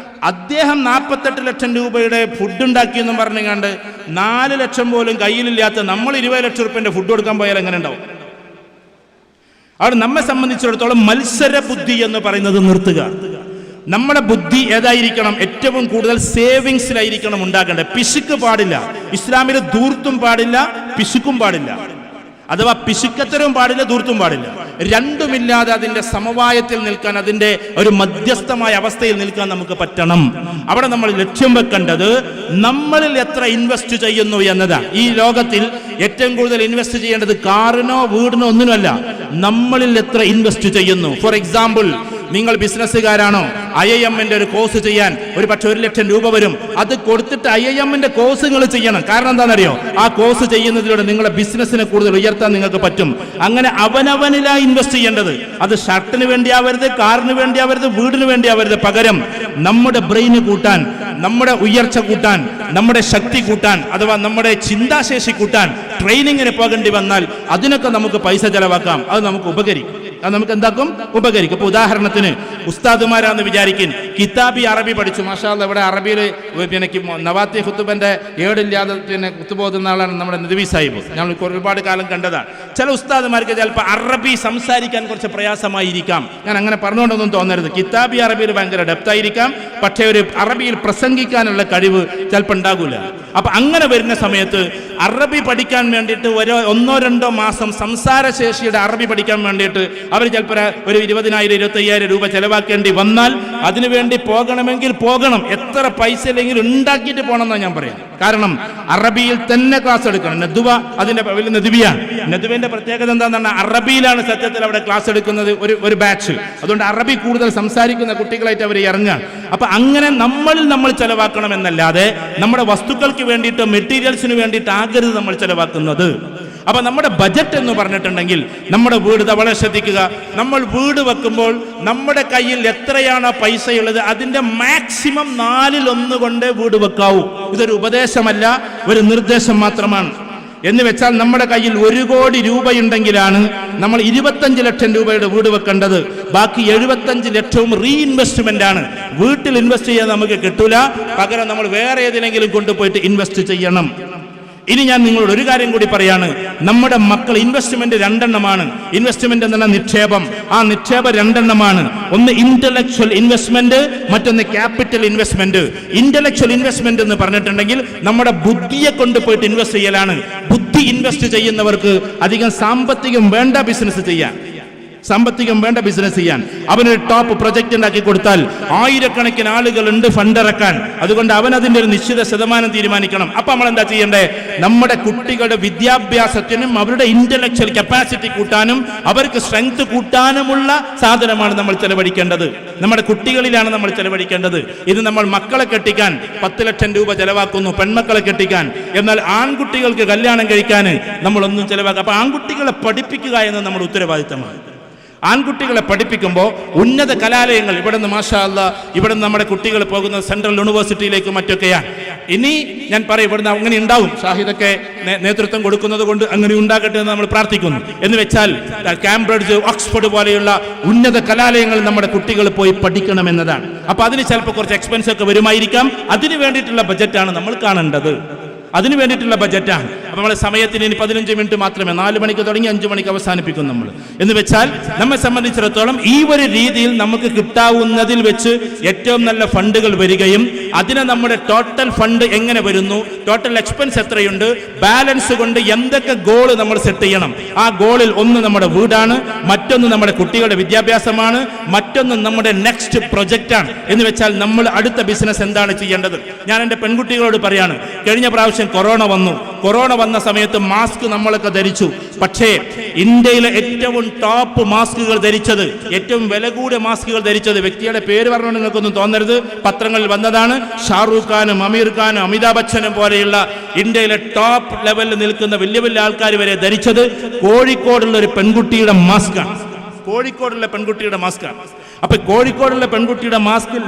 അദ്ദേഹം 48 ലക്ഷം രൂപയുടെ ഫുഡ് ഉണ്ടാക്കിയെന്നും പറഞ്ഞുകൊണ്ട് 4 ലക്ഷം പോലും കയ്യിലില്ലാത്ത നമ്മൾ 20 ലക്ഷം രൂപയുടെ ഫുഡ് കൊടുക്കാൻ പോയാൽ എങ്ങനെ ഉണ്ടാവും? അവിടെ നമ്മെ സംബന്ധിച്ചിടത്തോളം മത്സര ബുദ്ധി എന്ന് പറയുന്നത് നിർത്തുക. നമ്മുടെ ബുദ്ധി ഏതായിരിക്കണം? ഏറ്റവും കൂടുതൽ സേവിങ്സിലായിരിക്കണം ഉണ്ടാക്കേണ്ടത്. പിശുക്ക് പാടില്ല. ഇസ്ലാമിൽ ധൂർത്തും പാടില്ല, പിശുക്കും പാടില്ല. അഥവാ പിശുക്കത്തരവും പാടില്ല, ധൂർത്തും പാടില്ല. രണ്ടുമില്ലാതെ അതിന്റെ സമവായത്തിൽ നിൽക്കാൻ, അതിന്റെ ഒരു മധ്യസ്ഥമായ അവസ്ഥയിൽ നിൽക്കാൻ നമുക്ക് പറ്റണം. അവിടെ നമ്മൾ ലക്ഷ്യം വെക്കേണ്ടത് നമ്മളിൽ എത്ര ഇൻവെസ്റ്റ് ചെയ്യുന്നു എന്നതാണ്. ഈ ലോകത്തിൽ ഏറ്റവും കൂടുതൽ ഇൻവെസ്റ്റ് ചെയ്യേണ്ടത് കാറിനോ വീടിനോ ഒന്നിനുമല്ല, നമ്മളിൽ എത്ര ഇൻവെസ്റ്റ് ചെയ്യുന്നു. ഫോർ എക്സാമ്പിൾ, നിങ്ങൾ ബിസിനസ്സുകാരാണോ, IIM-ന്റെ ഒരു കോഴ്സ് ചെയ്യാൻ ഒരു പക്ഷെ 1 ലക്ഷം രൂപ വരും. അത് കൊടുത്തിട്ട് IIM-ന്റെ കോഴ്സ് നിങ്ങൾ ചെയ്യണം. കാരണം എന്താണെന്നറിയോ, ആ കോഴ്സ് ചെയ്യുന്നതിലൂടെ നിങ്ങളുടെ ബിസിനസ്സിനെ കൂടുതൽ ഉയർത്താൻ നിങ്ങൾക്ക് പറ്റും. അങ്ങനെ അവനവനിലായി ഇൻവെസ്റ്റ് ചെയ്യേണ്ടത്. അത് ഷർട്ടിന് വേണ്ടിയാവരുത്, കാറിന് വേണ്ടിയാവരുത്, വീടിന് വേണ്ടിയാവരുത്. പകരം നമ്മുടെ ബ്രെയിന് കൂട്ടാൻ, നമ്മുടെ ഉയർച്ച കൂട്ടാൻ, നമ്മുടെ ശക്തി കൂട്ടാൻ, അഥവാ നമ്മുടെ ചിന്താശേഷി കൂട്ടാൻ ട്രെയിനിങ്ങിന് പോകേണ്ടി വന്നാൽ അതിനൊക്കെ നമുക്ക് പൈസ ചെലവാക്കാം. അത് നമുക്ക് ഉപകരിക്കും. അത് നമുക്ക് എന്താക്കും? ഉപകരിക്കും. ഇപ്പൊ ഉദാഹരണത്തിന് ഉസ്താദുമാരാന്ന് വിചാരിക്കും, കിതാബി അറബി പഠിച്ചു, മാഷാ അല്ലാഹ്. ഇവിടെ അറബിയിൽ പിന്നെ നവാത്തി ഖുത്തുബന്റെ ഏടില്ലാതെ പിന്നെ കുത്തുപോകുന്ന ആളാണ് നമ്മുടെ നദ്വി സാഹിബ്. ഞങ്ങൾ ഒരുപാട് കാലം കണ്ടതാണ്. ചില ഉസ്താദുമാർക്ക് ചിലപ്പോൾ അറബി സംസാരിക്കാൻ കുറച്ച് പ്രയാസമായിരിക്കാം. ഞാൻ അങ്ങനെ പറഞ്ഞുകൊണ്ടൊന്നും തോന്നരുത്. കിതാബി അറബിയിൽ ഭയങ്കര ഡെപ്തായിരിക്കാം, പക്ഷേ ഒരു അറബിയിൽ പ്രസംഗിക്കാനുള്ള കഴിവ് ചിലപ്പോൾ ഉണ്ടാകൂല. അപ്പൊ അങ്ങനെ വരുന്ന സമയത്ത് അറബി പഠിക്കാൻ വേണ്ടിയിട്ട് 1-2 മാസം സംസാരശേഷിയുടെ അറബി പഠിക്കാൻ വേണ്ടിയിട്ട് അവർ ചിലപ്പോൾ ഒരു 20,000-25,000 രൂപ ചെലവാക്കേണ്ടി വന്നാൽ അതിനുവേണ്ടി പോകണമെങ്കിൽ പോകണം. എത്ര പൈസ ഇല്ലെങ്കിൽ ഉണ്ടാക്കിയിട്ട് പോകണം എന്നാണ് ഞാൻ പറയാം. കാരണം അറബിയിൽ തന്നെ ക്ലാസ് എടുക്കണം. നദ്വ അതിന്റെ വലിയ നദ്വിയാണ്. നദ്വന്റെ പ്രത്യേകത എന്താണെന്ന് പറഞ്ഞാൽ അറബിയിലാണ് സത്യത്തിൽ അവിടെ ക്ലാസ് എടുക്കുന്നത് ഒരു ബാച്ച്. അതുകൊണ്ട് അറബി കൂടുതൽ സംസാരിക്കുന്ന കുട്ടികളായിട്ട് അവർ ഇറങ്ങുക. അപ്പൊ അങ്ങനെ നമ്മൾ ചെലവാക്കണം എന്നല്ലാതെ നമ്മുടെ വസ്തുക്കൾക്ക് വേണ്ടിയിട്ട്, മെറ്റീരിയൽസിന് വേണ്ടിയിട്ട് ആകരുത് നമ്മൾ ചെലവാക്കുന്നത്. അപ്പൊ നമ്മുടെ ബജറ്റ് എന്ന് പറഞ്ഞിട്ടുണ്ടെങ്കിൽ നമ്മുടെ വീട് വളരെ ശ്രദ്ധിക്കുക. നമ്മൾ വീട് വെക്കുമ്പോൾ നമ്മുടെ കയ്യിൽ എത്രയാണ് പൈസയുള്ളത് അതിന്റെ മാക്സിമം 1/4 കൊണ്ട് വീട് വെക്കാവൂ. ഇതൊരു ഉപദേശമല്ല, ഒരു നിർദ്ദേശം മാത്രമാണ്. എന്ന് വെച്ചാൽ നമ്മുടെ കയ്യിൽ 1 കോടി രൂപയുണ്ടെങ്കിലാണ് നമ്മൾ 25 ലക്ഷം രൂപയുടെ വീട് വെക്കേണ്ടത്. ബാക്കി 75 ലക്ഷവും റീഇൻവെസ്റ്റ്മെന്റ് ആണ്. വീട്ടിൽ ഇൻവെസ്റ്റ് ചെയ്യാൻ നമുക്ക് കിട്ടൂല. പകരം നമ്മൾ വേറെ ഏതിലെങ്കിലും കൊണ്ടുപോയിട്ട് ഇൻവെസ്റ്റ് ചെയ്യണം. ഇനി ഞാൻ നിങ്ങളോട് ഒരു കാര്യം കൂടി പറയാണ്. നമ്മുടെ മക്കൾ ഇൻവെസ്റ്റ്മെന്റ് 2 എണ്ണമാണ്. ഇൻവെസ്റ്റ്മെന്റ് എന്ന നിക്ഷേപം, ആ നിക്ഷേപം 2 എണ്ണമാണ്. ഒന്ന് ഇന്റലക്ച്വൽ ഇൻവെസ്റ്റ്മെന്റ്, മറ്റൊന്ന് ക്യാപിറ്റൽ ഇൻവെസ്റ്റ്മെന്റ്. ഇന്റലക്ച്വൽ ഇൻവെസ്റ്റ്മെന്റ് എന്ന് പറഞ്ഞിട്ടുണ്ടെങ്കിൽ നമ്മുടെ ബുദ്ധിയെ കൊണ്ടുപോയിട്ട് ഇൻവെസ്റ്റ് ചെയ്യലാണ്. ബുദ്ധി ഇൻവെസ്റ്റ് ചെയ്യുന്നവർക്ക് അധികം സാമ്പത്തികം വേണ്ട ബിസിനസ് ചെയ്യാൻ. അവനൊരു ടോപ്പ് പ്രൊജക്ട് ഉണ്ടാക്കി കൊടുത്താൽ 1000-കണക്കിന് ആളുകളുണ്ട് ഫണ്ട് ഇറക്കാൻ. അതുകൊണ്ട് അവൻ അതിന്റെ ഒരു നിശ്ചിത ശതമാനം തീരുമാനിക്കണം. അപ്പൊ നമ്മൾ എന്താ ചെയ്യേണ്ടേ? നമ്മുടെ കുട്ടികളുടെ വിദ്യാഭ്യാസത്തിനും അവരുടെ ഇന്റലക്ച്വൽ കപ്പാസിറ്റി കൂട്ടാനും അവർക്ക് സ്ട്രെങ്ത് കൂട്ടാനുമുള്ള സാധനമാണ് നമ്മൾ ചെലവഴിക്കേണ്ടത്. നമ്മുടെ കുട്ടികളിലാണ് നമ്മൾ ചെലവഴിക്കേണ്ടത്. ഇത് നമ്മൾ മക്കളെ കെട്ടിക്കാൻ 10 ലക്ഷം രൂപ ചെലവാക്കുന്നു, പെൺമക്കളെ കെട്ടിക്കാൻ. എന്നാൽ ആൺകുട്ടികൾക്ക് കല്യാണം കഴിക്കാൻ നമ്മളൊന്നും ചെലവാക്കുക. അപ്പൊ ആൺകുട്ടികളെ പഠിപ്പിക്കുക എന്നത് നമ്മുടെ ഉത്തരവാദിത്തമാണ്. ആൺകുട്ടികളെ പഠിപ്പിക്കുമ്പോൾ ഉന്നത കലാലയങ്ങൾ, ഇവിടെ നിന്ന് മാഷാ അല്ലാഹ്, ഇവിടെ നിന്ന് നമ്മുടെ കുട്ടികൾ പോകുന്നത് സെൻട്രൽ യൂണിവേഴ്സിറ്റിയിലേക്ക് മറ്റൊക്കെയാണ്. ഇനി ഞാൻ പറയും, ഇവിടുന്ന് അങ്ങനെ ഉണ്ടാവും. ഷാഹിദൊക്കെ നേതൃത്വം കൊടുക്കുന്നത് കൊണ്ട് അങ്ങനെ ഉണ്ടാകട്ടെ എന്ന് നമ്മൾ പ്രാർത്ഥിക്കുന്നു. എന്ന് വെച്ചാൽ കാംബ്രിഡ്ജ്, ഓക്സ്ഫോർഡ് പോലെയുള്ള ഉന്നത കലാലയങ്ങൾ നമ്മുടെ കുട്ടികൾ പോയി പഠിക്കണം എന്നതാണ്. അപ്പൊ അതിന് ചിലപ്പോൾ കുറച്ച് എക്സ്പെൻസ് ഒക്കെ വരുമായിരിക്കാം. അതിന് വേണ്ടിയിട്ടുള്ള ബജറ്റാണ് നമ്മൾ കാണേണ്ടത്. അതിന് വേണ്ടിയിട്ടുള്ള ബജറ്റാണ്. അപ്പൊ നമ്മളെ സമയത്തിന് ഇനി 15 മിനിറ്റ് മാത്രമേ, 4 മണിക്ക് തുടങ്ങി 5 മണിക്ക് അവസാനിപ്പിക്കും നമ്മൾ. എന്ന് വെച്ചാൽ നമ്മെ സംബന്ധിച്ചിടത്തോളം ഈ ഒരു രീതിയിൽ നമുക്ക് കിട്ടാവുന്നതിൽ വെച്ച് ഏറ്റവും നല്ല ഫണ്ടുകൾ വരികയും അതിനെ നമ്മുടെ ടോട്ടൽ ഫണ്ട് എങ്ങനെ വരുന്നു, ടോട്ടൽ എക്സ്പെൻസ് എത്രയുണ്ട്, ബാലൻസ് കൊണ്ട് എന്തൊക്കെ ഗോള് നമ്മൾ സെറ്റ് ചെയ്യണം. ആ ഗോളിൽ ഒന്ന് നമ്മുടെ വീടാണ്, മറ്റൊന്ന് നമ്മുടെ കുട്ടികളുടെ വിദ്യാഭ്യാസമാണ്, മറ്റൊന്ന് നമ്മുടെ നെക്സ്റ്റ് പ്രൊജക്റ്റാണ്. എന്ന് വെച്ചാൽ നമ്മൾ അടുത്ത ബിസിനസ് എന്താണ് ചെയ്യേണ്ടത്. ഞാൻ എൻ്റെ പെൺകുട്ടികളോട് പറയാണ്, കഴിഞ്ഞ പ്രാവശ്യം കൊറോണ വന്ന സമയത്ത് മാസ്ക് നമ്മളൊക്കെ ധരിച്ചു. പക്ഷേ ഇന്ത്യയിലെ ഏറ്റവും ടോപ്പ് മാസ്കുകൾ ധരിച്ചത്, ഏറ്റവും വില കൂടിയ മാസ്കുകൾ ധരിച്ചത്, വ്യക്തിയുടെ പേര് പറഞ്ഞുകൊണ്ട് നിങ്ങൾക്കൊന്നും തോന്നരുത്, പത്രങ്ങളിൽ വന്നതാണ്, ഷാറൂഖ് ഖാനും അമീർ ഖാനും അമിതാഭ് ബച്ചനും പോലെയുള്ള ഇന്ത്യയിലെ ടോപ്പ് ലെവലിൽ നിൽക്കുന്ന വലിയ വലിയ ആൾക്കാർ വരെ ധരിച്ചത് കോഴിക്കോടുള്ള ഒരു പെൺകുട്ടിയുടെ മാസ്കാണ്. അപ്പൊ കോഴിക്കോടുള്ള പെൺകുട്ടിയുടെ മാസ്കിൽ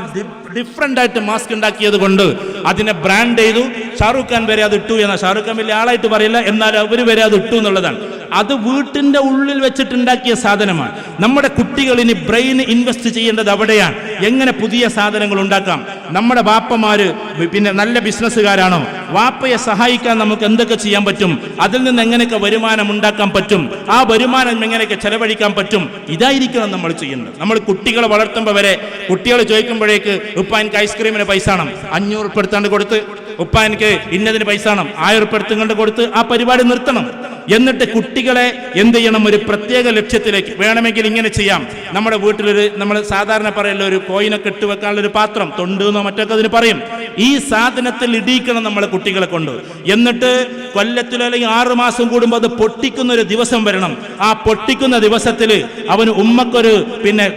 ഡിഫറെന്റ് ആയിട്ട് മാസ്ക് ഉണ്ടാക്കിയത് കൊണ്ട് അതിനെ ബ്രാൻഡ് ചെയ്തു. ഷാറൂഖ് ഖാൻ വരെ അത് ഇട്ടു എന്ന, ഷാറൂഖ് ഖാൻ വലിയ ആളായിട്ട് പറയില്ല, എന്നാൽ അവർ വരെ അത് ഇട്ടു എന്നുള്ളതാണ്. അത് വീട്ടിന്റെ ഉള്ളിൽ വെച്ചിട്ടുണ്ടാക്കിയ സാധനമാണ്. നമ്മുടെ കുട്ടികൾ ഇനി ബ്രെയിൻ ഇൻവെസ്റ്റ് ചെയ്യേണ്ടത് അവിടെയാണ്. എങ്ങനെ പുതിയ സാധനങ്ങൾ ഉണ്ടാക്കാം. നമ്മുടെ വാപ്പമാര് പിന്നെ നല്ല ബിസിനസ്സുകാരാണോ, വാപ്പയെ സഹായിക്കാൻ നമുക്ക് എന്തൊക്കെ ചെയ്യാൻ പറ്റും, അതിൽ നിന്ന് എങ്ങനെയൊക്കെ വരുമാനം ഉണ്ടാക്കാൻ പറ്റും, ആ വരുമാനം എങ്ങനെയൊക്കെ ചെലവഴിക്കാൻ പറ്റും, ഇതായിരിക്കണം നമ്മൾ ചെയ്യുന്നത്. നമ്മൾ കുട്ടികളെ വളർത്തുമ്പോൾ വരെ കുട്ടികൾ ചോദിക്കുമ്പോഴേക്ക് ഉപ്പ എനിക്ക് ഐസ്ക്രീമിന് പൈസ ആണ്, 500 ഉറുപ്പിക എടുത്താണ്ട് കൊടുത്ത്, ഉപ്പ എനിക്ക് ഇന്നതിന് പൈസ ആണ് 1000 ഉറുപ്പിക എടുത്തുകൊണ്ട് കൊടുത്ത് ആ പരിപാടി നിർത്തണം. എന്നിട്ട് കുട്ടികളെ എന്ത് ചെയ്യണം, ഒരു പ്രത്യേക ലക്ഷ്യത്തിലേക്ക്. വേണമെങ്കിൽ ഇങ്ങനെ ചെയ്യാം, നമ്മുടെ വീട്ടിലൊരു, നമ്മൾ സാധാരണ പറയല്ലോ, ഒരു കോയിനൊക്കെ ഇട്ട് വെക്കാനുള്ള ഒരു പാത്രം, തൊണ്ടെന്നോ മറ്റൊക്കെ അതിന് പറയും. ഈ സാധനത്തിൽ ഇടിയിക്കണം നമ്മളെ കുട്ടികളെ കൊണ്ട്. എന്നിട്ട് കൊല്ലത്തിലോ അല്ലെങ്കിൽ 6 മാസം കൂടുമ്പോൾ അത് പൊട്ടിക്കുന്ന ഒരു ദിവസം വരണം. ആ പൊട്ടിക്കുന്ന ദിവസത്തിൽ അവന് ഉമ്മക്കൊരു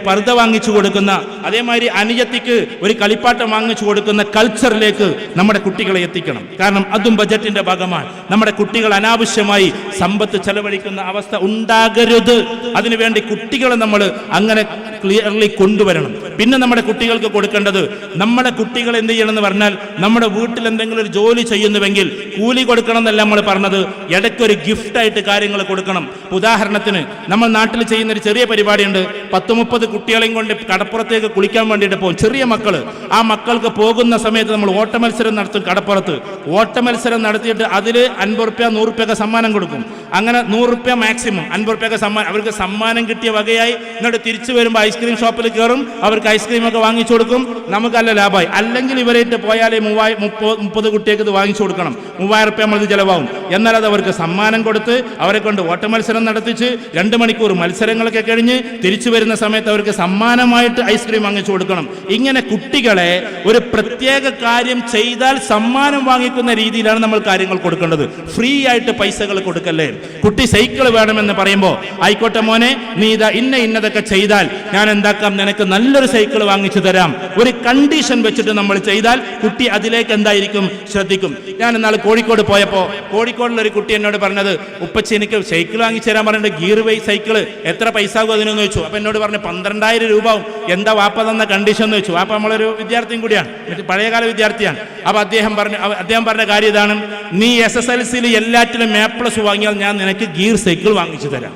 പർദ്ദ വാങ്ങിച്ചു കൊടുക്കുന്ന, അതേമാതിരി അനുജത്തിക്ക് ഒരു കളിപ്പാട്ടം വാങ്ങിച്ചു കൊടുക്കുന്ന കൾച്ചറിലേക്ക് നമ്മുടെ കുട്ടികളെ എത്തിക്കണം. കാരണം അതും ബജറ്റിന്റെ ഭാഗമാണ്. നമ്മുടെ കുട്ടികൾ അനാവശ്യമായി സമ്പത്ത് ചെലവഴിക്കുന്ന അവസ്ഥ ഉണ്ടാകരുത്. അതിനുവേണ്ടി കുട്ടികളെ നമ്മൾ അങ്ങനെ ക്ലിയർലി കൊണ്ടുവരണം. പിന്നെ നമ്മുടെ കുട്ടികൾക്ക് കൊടുക്കേണ്ടത്, നമ്മുടെ കുട്ടികൾ എന്ത് ചെയ്യണമെന്ന് പറഞ്ഞാൽ, നമ്മുടെ വീട്ടിൽ എന്തെങ്കിലും ഒരു ജോലി ചെയ്യുന്നുവെങ്കിൽ കൂലി കൊടുക്കണം എന്നല്ല നമ്മൾ പറഞ്ഞത്, ഇടയ്ക്കൊരു ഗിഫ്റ്റായിട്ട് കാര്യങ്ങൾ കൊടുക്കണം. ഉദാഹരണത്തിന് നമ്മൾ നാട്ടിൽ ചെയ്യുന്ന ഒരു ചെറിയ പരിപാടിയുണ്ട്. 10-30 കുട്ടികളെയും കൊണ്ട് കടപ്പുറത്തേക്ക് കുളിക്കാൻ വേണ്ടിയിട്ട് പോകും, ചെറിയ മക്കള്. ആ മക്കൾക്ക് പോകുന്ന സമയത്ത് നമ്മൾ ഓട്ട മത്സരം നടത്തും. കടപ്പുറത്ത് ഓട്ട മത്സരം നടത്തിയിട്ട് അതിൽ 50 റുപ്യ 100 റുപ്യൊക്കെ സമ്മാനം കൊടുക്കും. അങ്ങനെ 100 റുപ്യ മാക്സിമം, 50 റുപ്യൊക്കെ സമ്മാനം. അവർക്ക് സമ്മാനം കിട്ടിയ വകയായി എന്നിട്ട് തിരിച്ചു വരുമ്പോൾ ഐസ്ക്രീം ഷോപ്പിൽ കയറും, അവർക്ക് ഐസ്ക്രീം ഒക്കെ വാങ്ങിച്ചു കൊടുക്കും. നമുക്കല്ല ലാഭമായി. അല്ലെങ്കിൽ ഇവരായിട്ട് പോയാൽ 30 കുട്ടികൾക്ക് ഇത് വാങ്ങിച്ചു കൊടുക്കണം, 3000 റുപ്യ നമ്മൾ ചിലവാകും. എന്നാൽ അത് അവർക്ക് സമ്മാനം കൊടുത്ത് അവരെ കൊണ്ട് ഓട്ട മത്സരം നടത്തിച്ച് 2 മണിക്കൂർ മത്സരങ്ങളൊക്കെ കഴിഞ്ഞ് തിരിച്ചു വരുന്ന സമയത്ത് അവർക്ക് സമ്മാനമായിട്ട് ഐസ്ക്രീം വാങ്ങിച്ചു കൊടുക്കണം. ഇങ്ങനെ കുട്ടികളെ ഒരു പ്രത്യേക കാര്യം ചെയ്താൽ സമ്മാനം വാങ്ങിക്കുന്ന രീതിയിലാണ് നമ്മൾ കാര്യങ്ങൾ കൊടുക്കേണ്ടത്. ഫ്രീ ആയിട്ട് പൈസകൾ കൊടുക്കല്ലേ. കുട്ടി സൈക്കിൾ വേണമെന്ന് പറയുമ്പോൾ, ആയിക്കോട്ടെ മോനെ, നീ ഇതാ ഇന്നതൊക്കെ ചെയ്താൽ ഞാൻ എന്താക്കാം, നിനക്ക് നല്ലൊരു സൈക്കിൾ വാങ്ങിച്ചു തരാം. ഒരു കണ്ടീഷൻ വെച്ചിട്ട് നമ്മൾ ചെയ്താൽ കുട്ടി അതിലേക്ക് എന്തായിരിക്കും, ശ്രദ്ധിക്കും. ഞാൻ എന്നാൽ കോഴിക്കോട് പോയപ്പോൾ കോഴിക്കോടിലൊരു കുട്ടി എന്നോട് പറഞ്ഞത്, ഉപ്പച്ചി എനിക്ക് സൈക്കിൾ വാങ്ങിച്ചു തരാൻ പറഞ്ഞിട്ട് ഗിയർ വൈ സൈക്കിൾ എത്ര പൈസ ആകും അതിനൊന്ന് ചോദിച്ചു. അപ്പം എന്നോട് പറഞ്ഞു 12,000 രൂപ ആവും. എന്താ വാപ്പ തന്ന കണ്ടീഷൻ എന്ന് വെച്ചു. വാപ്പ നമ്മളൊരു വിദ്യാർത്ഥിയും കൂടിയാണ്, പഴയകാല വിദ്യാർത്ഥിയാണ്. അപ്പോൾ അദ്ദേഹം പറഞ്ഞ കാര്യം ഇതാണ്, നീ SSLC എല്ലാറ്റിലും A+ വാങ്ങിയാൽ ഞാൻ നിനക്ക് ഗിയർ സൈക്കിൾ വാങ്ങിച്ചു തരാം.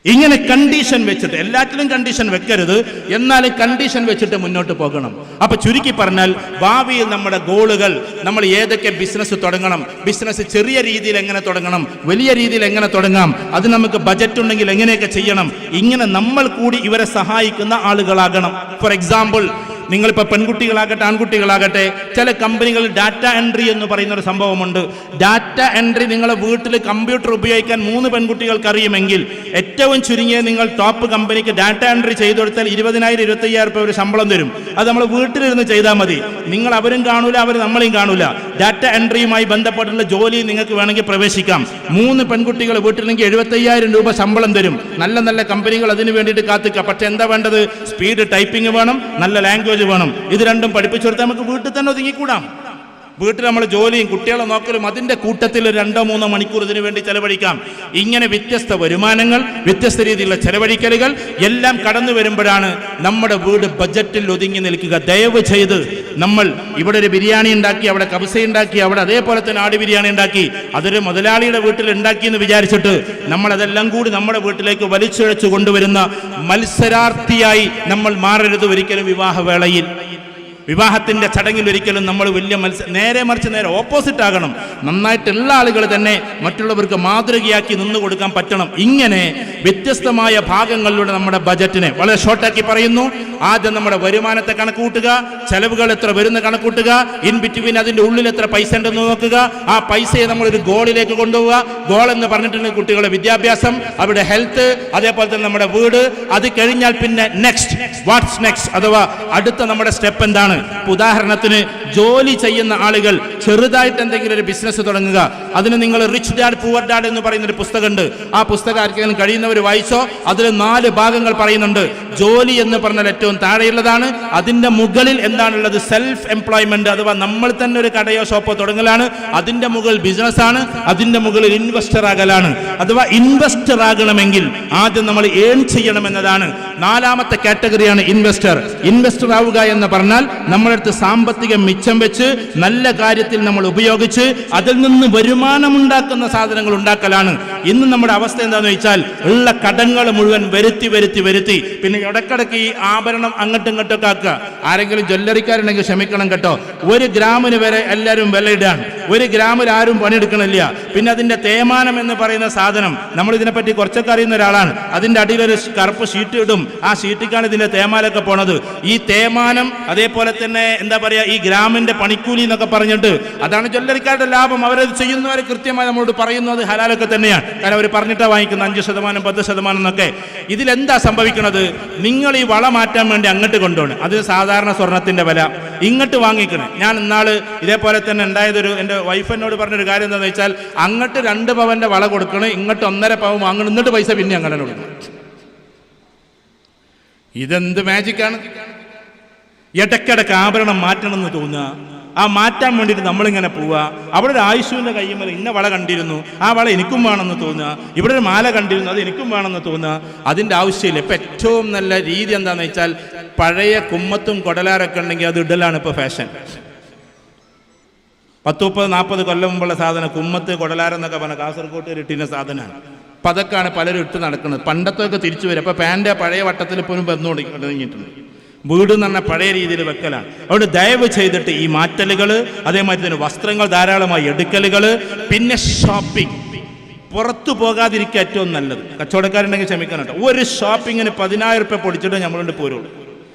ഇങ്ങനെ കണ്ടീഷൻ വെച്ചിട്ട്, എല്ലാറ്റിലും കണ്ടീഷൻ വെക്കരുത്, എന്നാലും കണ്ടീഷൻ വെച്ചിട്ട് മുന്നോട്ട് പോകണം. അപ്പൊ ചുരുക്കി പറഞ്ഞാൽ, ഭാവിയിൽ നമ്മുടെ ഗോളുകൾ, നമ്മൾ ഏതൊക്കെ ബിസിനസ് തുടങ്ങണം, ബിസിനസ് ചെറിയ രീതിയിൽ എങ്ങനെ തുടങ്ങണം, വലിയ രീതിയിൽ എങ്ങനെ തുടങ്ങാം, അത് നമുക്ക് ബജറ്റ് ഉണ്ടെങ്കിൽ എങ്ങനെയൊക്കെ ചെയ്യണം, ഇങ്ങനെ നമ്മൾ കൂടി ഇവരെ സഹായിക്കുന്ന ആളുകളാകണം. ഫോർ എക്സാമ്പിൾ, നിങ്ങളിപ്പോൾ പെൺകുട്ടികളാകട്ടെ ആൺകുട്ടികളാകട്ടെ, ചില കമ്പനികളിൽ ഡാറ്റ എൻട്രി എന്ന് പറയുന്ന ഒരു സംഭവമുണ്ട്. ഡാറ്റ എൻട്രി നിങ്ങളെ വീട്ടിൽ കമ്പ്യൂട്ടർ ഉപയോഗിക്കാൻ 3 പെൺകുട്ടികൾക്ക് അറിയുമെങ്കിൽ ഏറ്റവും ചുരുങ്ങിയ നിങ്ങൾ ടോപ്പ് കമ്പനിക്ക് ഡാറ്റ എൻട്രി ചെയ്തു കൊടുത്താൽ 20,000-25,000 രൂപ ഒരു ശമ്പളം തരും. അത് നമ്മൾ വീട്ടിലിരുന്ന് ചെയ്താൽ മതി. നിങ്ങൾ അവരും കാണൂല, അവർ നമ്മളെയും കാണൂല. ഡാറ്റ എൻട്രിയുമായി ബന്ധപ്പെട്ടുള്ള ജോലി നിങ്ങൾക്ക് വേണമെങ്കിൽ പ്രവേശിക്കാം. 3 പെൺകുട്ടികൾ വീട്ടിലെങ്കിൽ 75,000 രൂപ ശമ്പളം തരും. നല്ല നല്ല കമ്പനികൾ അതിന് വേണ്ടിയിട്ട് കാത്തിക്കുക. പക്ഷെ എന്താ വേണ്ടത്, സ്പീഡ് ടൈപ്പിംഗ് വേണം, നല്ല ലാംഗ്വേജ് വേണം. ഇത് രണ്ടും പഠിപ്പിച്ചു കൊടുത്താൽ നമുക്ക് വീട്ടിൽ തന്നെ ഒതുങ്ങിക്കൂടാം. വീട്ടിൽ നമ്മൾ ജോലിയും കുട്ടികളെ നോക്കലും അതിൻ്റെ കൂട്ടത്തിൽ 2-3 മണിക്കൂർ ഇതിനു വേണ്ടി ചെലവഴിക്കാം. ഇങ്ങനെ വ്യത്യസ്ത വരുമാനങ്ങൾ, വ്യത്യസ്ത രീതിയിലുള്ള ചെലവഴിക്കലുകൾ എല്ലാം കടന്നു വരുമ്പോഴാണ് നമ്മുടെ വീട് ബജറ്റിൽ ഒതുങ്ങി നിൽക്കുക. ദയവ് ചെയ്ത് നമ്മൾ ഇവിടെ ഒരു ബിരിയാണി ഉണ്ടാക്കി, അവിടെ കബ്സ ഉണ്ടാക്കി, അവിടെ അതേപോലെ തന്നെ ആട് ബിരിയാണി ഉണ്ടാക്കി, അതൊരു മുതലാളിയുടെ വീട്ടിൽ ഉണ്ടാക്കി എന്ന് വിചാരിച്ചിട്ട് നമ്മളതെല്ലാം കൂടി നമ്മുടെ വീട്ടിലേക്ക് വലിച്ചിഴച്ചു കൊണ്ടുവരുന്ന മത്സരാർത്ഥിയായി നമ്മൾ മാറരുത് ഒരിക്കലും. വിവാഹവേളയിൽ, വിവാഹത്തിന്റെ ചടങ്ങിൽ ഒരിക്കലും നമ്മൾ വലിയ നേരെ മറിച്ച് നേരെ ഓപ്പോസിറ്റ് ആകണം. നന്നായിട്ടുള്ള ആളുകൾ തന്നെ മറ്റുള്ളവർക്ക് മാതൃകയാക്കി നിന്നു കൊടുക്കാൻ പറ്റണം. ഇങ്ങനെ വ്യത്യസ്തമായ ഭാഗങ്ങളിലൂടെ നമ്മുടെ ബജറ്റിനെ വളരെ ഷോർട്ടാക്കി പറയുന്നു. ആദ്യം നമ്മുടെ വരുമാനത്തെ കണക്കൂട്ടുക, ചെലവുകൾ എത്ര വരുന്ന കണക്കൂട്ടുക, ഇൻ ബിറ്റ്വീൻ അതിൻ്റെ ഉള്ളിൽ എത്ര പൈസ ഉണ്ടെന്ന് നോക്കുക. ആ പൈസയെ നമ്മളൊരു ഗോളിലേക്ക് കൊണ്ടുപോവുക. ഗോൾ എന്ന് പറഞ്ഞിട്ടുണ്ടെങ്കിൽ കുട്ടികളുടെ വിദ്യാഭ്യാസം, അവരുടെ ഹെൽത്ത്, അതേപോലെ തന്നെ നമ്മുടെ വീട്. അത് കഴിഞ്ഞാൽ പിന്നെ നെക്സ്റ്റ്, വാട്ട്സ് നെക്സ്റ്റ്, അഥവാ അടുത്ത നമ്മുടെ സ്റ്റെപ്പ് എന്താണ്. ഉദാഹരണത്തിന് ജോലി ചെയ്യുന്ന ആളുകൾ ചെറുതായിട്ട് എന്തെങ്കിലും ഒരു ബിസിനസ് തുടങ്ങുക. അതിന് നിങ്ങൾ റിച്ച് ഡാഡ് പൂവർ ഡാഡ് എന്ന് പറയുന്ന ഒരു പുസ്തകമുണ്ട്. ആ പുസ്തകം ആർക്കെങ്കിലും കഴിയുന്നവർ വായിച്ചോ. അതിൽ 4 ഭാഗങ്ങൾ പറയുന്നുണ്ട്. ജോലി എന്ന് പറഞ്ഞാൽ ഏറ്റവും താഴെയുള്ളതാണ്. അതിന്റെ മുകളിൽ എന്താണുള്ളത്, സെൽഫ് എംപ്ലോയ്മെന്റ്, അഥവാ നമ്മൾ തന്നെ ഒരു കടയോ ഷോപ്പോ തുടങ്ങലാണ്. അതിന്റെ മുകളിൽ ബിസിനസ് ആണ്. അതിന്റെ മുകളിൽ ഇൻവെസ്റ്റർ ആകലാണ്. അഥവാ ഇൻവെസ്റ്റർ ആകണമെങ്കിൽ ആദ്യം നമ്മൾ ഏൺ ചെയ്യണം എന്നതാണ്. 4ാമത്തെ കാറ്റഗറിയാണ് ഇൻവെസ്റ്റർ. ഇൻവെസ്റ്റർ ആവുക എന്ന് പറഞ്ഞാൽ നമ്മുടെ അടുത്ത് സാമ്പത്തിക മിച്ചം വെച്ച് നല്ല കാര്യത്തിൽ നമ്മൾ ഉപയോഗിച്ച് അതിൽ നിന്ന് വരുമാനമുണ്ടാക്കുന്ന സാധനങ്ങൾ ഉണ്ടാക്കലാണ്. ഇന്ന് നമ്മുടെ അവസ്ഥ എന്താണെന്ന് വെച്ചാൽ, ഉള്ള കടങ്ങൾ മുഴുവൻ വരുത്തി പിന്നെ ഇടക്കിടക്ക് ഈ ആഭരണം അങ്ങോട്ടും ഇങ്ങോട്ടൊക്കെ ആക്കുക. ആരെങ്കിലും ജ്വല്ലറിക്കാരുണ്ടെങ്കിൽ ക്ഷമിക്കണം കേട്ടോ, 1 ഗ്രാമിന് വരെ എല്ലാവരും വിലയിടാണ്. 1 ഗ്രാമിൽ ആരും പണിയെടുക്കണില്ല. പിന്നെ അതിന്റെ തേമാനം എന്ന് പറയുന്ന സാധനം, നമ്മൾ ഇതിനെപ്പറ്റി കുറച്ചൊക്കെ അറിയുന്ന ഒരാളാണ്. അതിന്റെ അടിയിലൊരു കറുപ്പ് ഷീറ്റ് ഇടും, ആ ഷീറ്റിക്കാണ് ഇതിന്റെ തേമാനൊക്കെ പോണത്. ഈ തേമാനം അതേപോലെ തന്നെ എന്താ പറയാ, ഈ ഗ്രാമിന്റെ പണിക്കൂലി എന്നൊക്കെ പറഞ്ഞിട്ട് അതാണ് ജ്വല്ലറിക്കാരുടെ ലാഭം. അവരത് ചെയ്യുന്നവരെ കൃത്യമായി നമ്മളോട് പറയുന്നു അത് ഹലാലൊക്കെ തന്നെയാണ്. കാരണം അവർ പറഞ്ഞിട്ടാണ് വാങ്ങിക്കുന്നത് 5%, 10% എന്നൊക്കെ. ഇതിലെന്താ സംഭവിക്കുന്നത്? നിങ്ങൾ ഈ വള മാറ്റാൻ വേണ്ടി അങ്ങോട്ട് കൊണ്ടുപോകണം. അത് സാധാരണ സ്വർണത്തിന്റെ വില ഇങ്ങോട്ട് വാങ്ങിക്കണം. ഞാൻ ഇന്നാള് ഇതേപോലെ തന്നെ ഉണ്ടായതൊരു എൻ്റെ വൈഫ് എന്നോട് പറഞ്ഞൊരു കാര്യം എന്താണെന്ന് വെച്ചാൽ, അങ്ങോട്ട് 2 പവന്റെ വള കൊടുക്കണം, ഇങ്ങോട്ട് 1.5 പവൻ വാങ്ങണം, എന്നിട്ട് പൈസ പിന്നെ അങ്ങനെ കൊടുക്കണം. ഇതെന്ത് മാജിക്കാണ്! ഇടയ്ക്കിടയ്ക്ക് ആഭരണം മാറ്റണം എന്ന് തോന്നുക. ആ മാറ്റാൻ വേണ്ടിയിട്ട് നമ്മളിങ്ങനെ പോവുക. അവിടെ ഒരു ആയുഷുവിൻ്റെ കയ്യുമ്പോൾ ഇന്ന വള കണ്ടിരുന്നു, ആ വള എനിക്കും വേണമെന്ന് തോന്നുക. ഇവിടെ ഒരു മാല കണ്ടിരുന്നു, അത് എനിക്കും വേണമെന്ന് തോന്നുക. അതിൻ്റെ ആവശ്യമില്ല. ഇപ്പം ഏറ്റവും നല്ല രീതി എന്താണെന്ന് വെച്ചാൽ, പഴയ കുമ്മത്തും കൊടലാരൊക്കെ ഉണ്ടെങ്കിൽ അത് ഇടലാണ് ഇപ്പോൾ ഫാഷൻ. 30-40 കൊല്ലം മുമ്പുള്ള സാധനം കുമ്മത്ത് കൊടലാരെന്നൊക്കെ പറഞ്ഞാൽ കാസർഗോട്ട് ഇട്ടിന സാധനമാണ്. അപ്പം അതൊക്കെയാണ് പലരും ഇട്ട് നടക്കുന്നത്. പണ്ടത്തൊക്കെ തിരിച്ചു വരും. അപ്പോൾ പാൻ്റെ പഴയ വട്ടത്തിൽ പോലും വന്നുകൊണ്ടിട്ടുണ്ട്. വീട് എന്ന് പറഞ്ഞാൽ പഴയ രീതിയിൽ വെക്കലാണ്. അതുകൊണ്ട് ദയവ് ചെയ്തിട്ട് ഈ മാറ്റലുകൾ, അതേമാതിരി തന്നെ വസ്ത്രങ്ങൾ ധാരാളമായി എടുക്കലുകൾ, പിന്നെ ഷോപ്പിംഗ്, പുറത്തു പോകാതിരിക്കുക ഏറ്റവും നല്ലത്. കച്ചവടക്കാരുണ്ടെങ്കിൽ ക്ഷമിക്കാനുണ്ട്. ഒരു ഷോപ്പിങ്ങിന് 10,000 രൂപ പൊടിച്ചിട്ട് നമ്മളുണ്ട് പോരുള്ളൂ.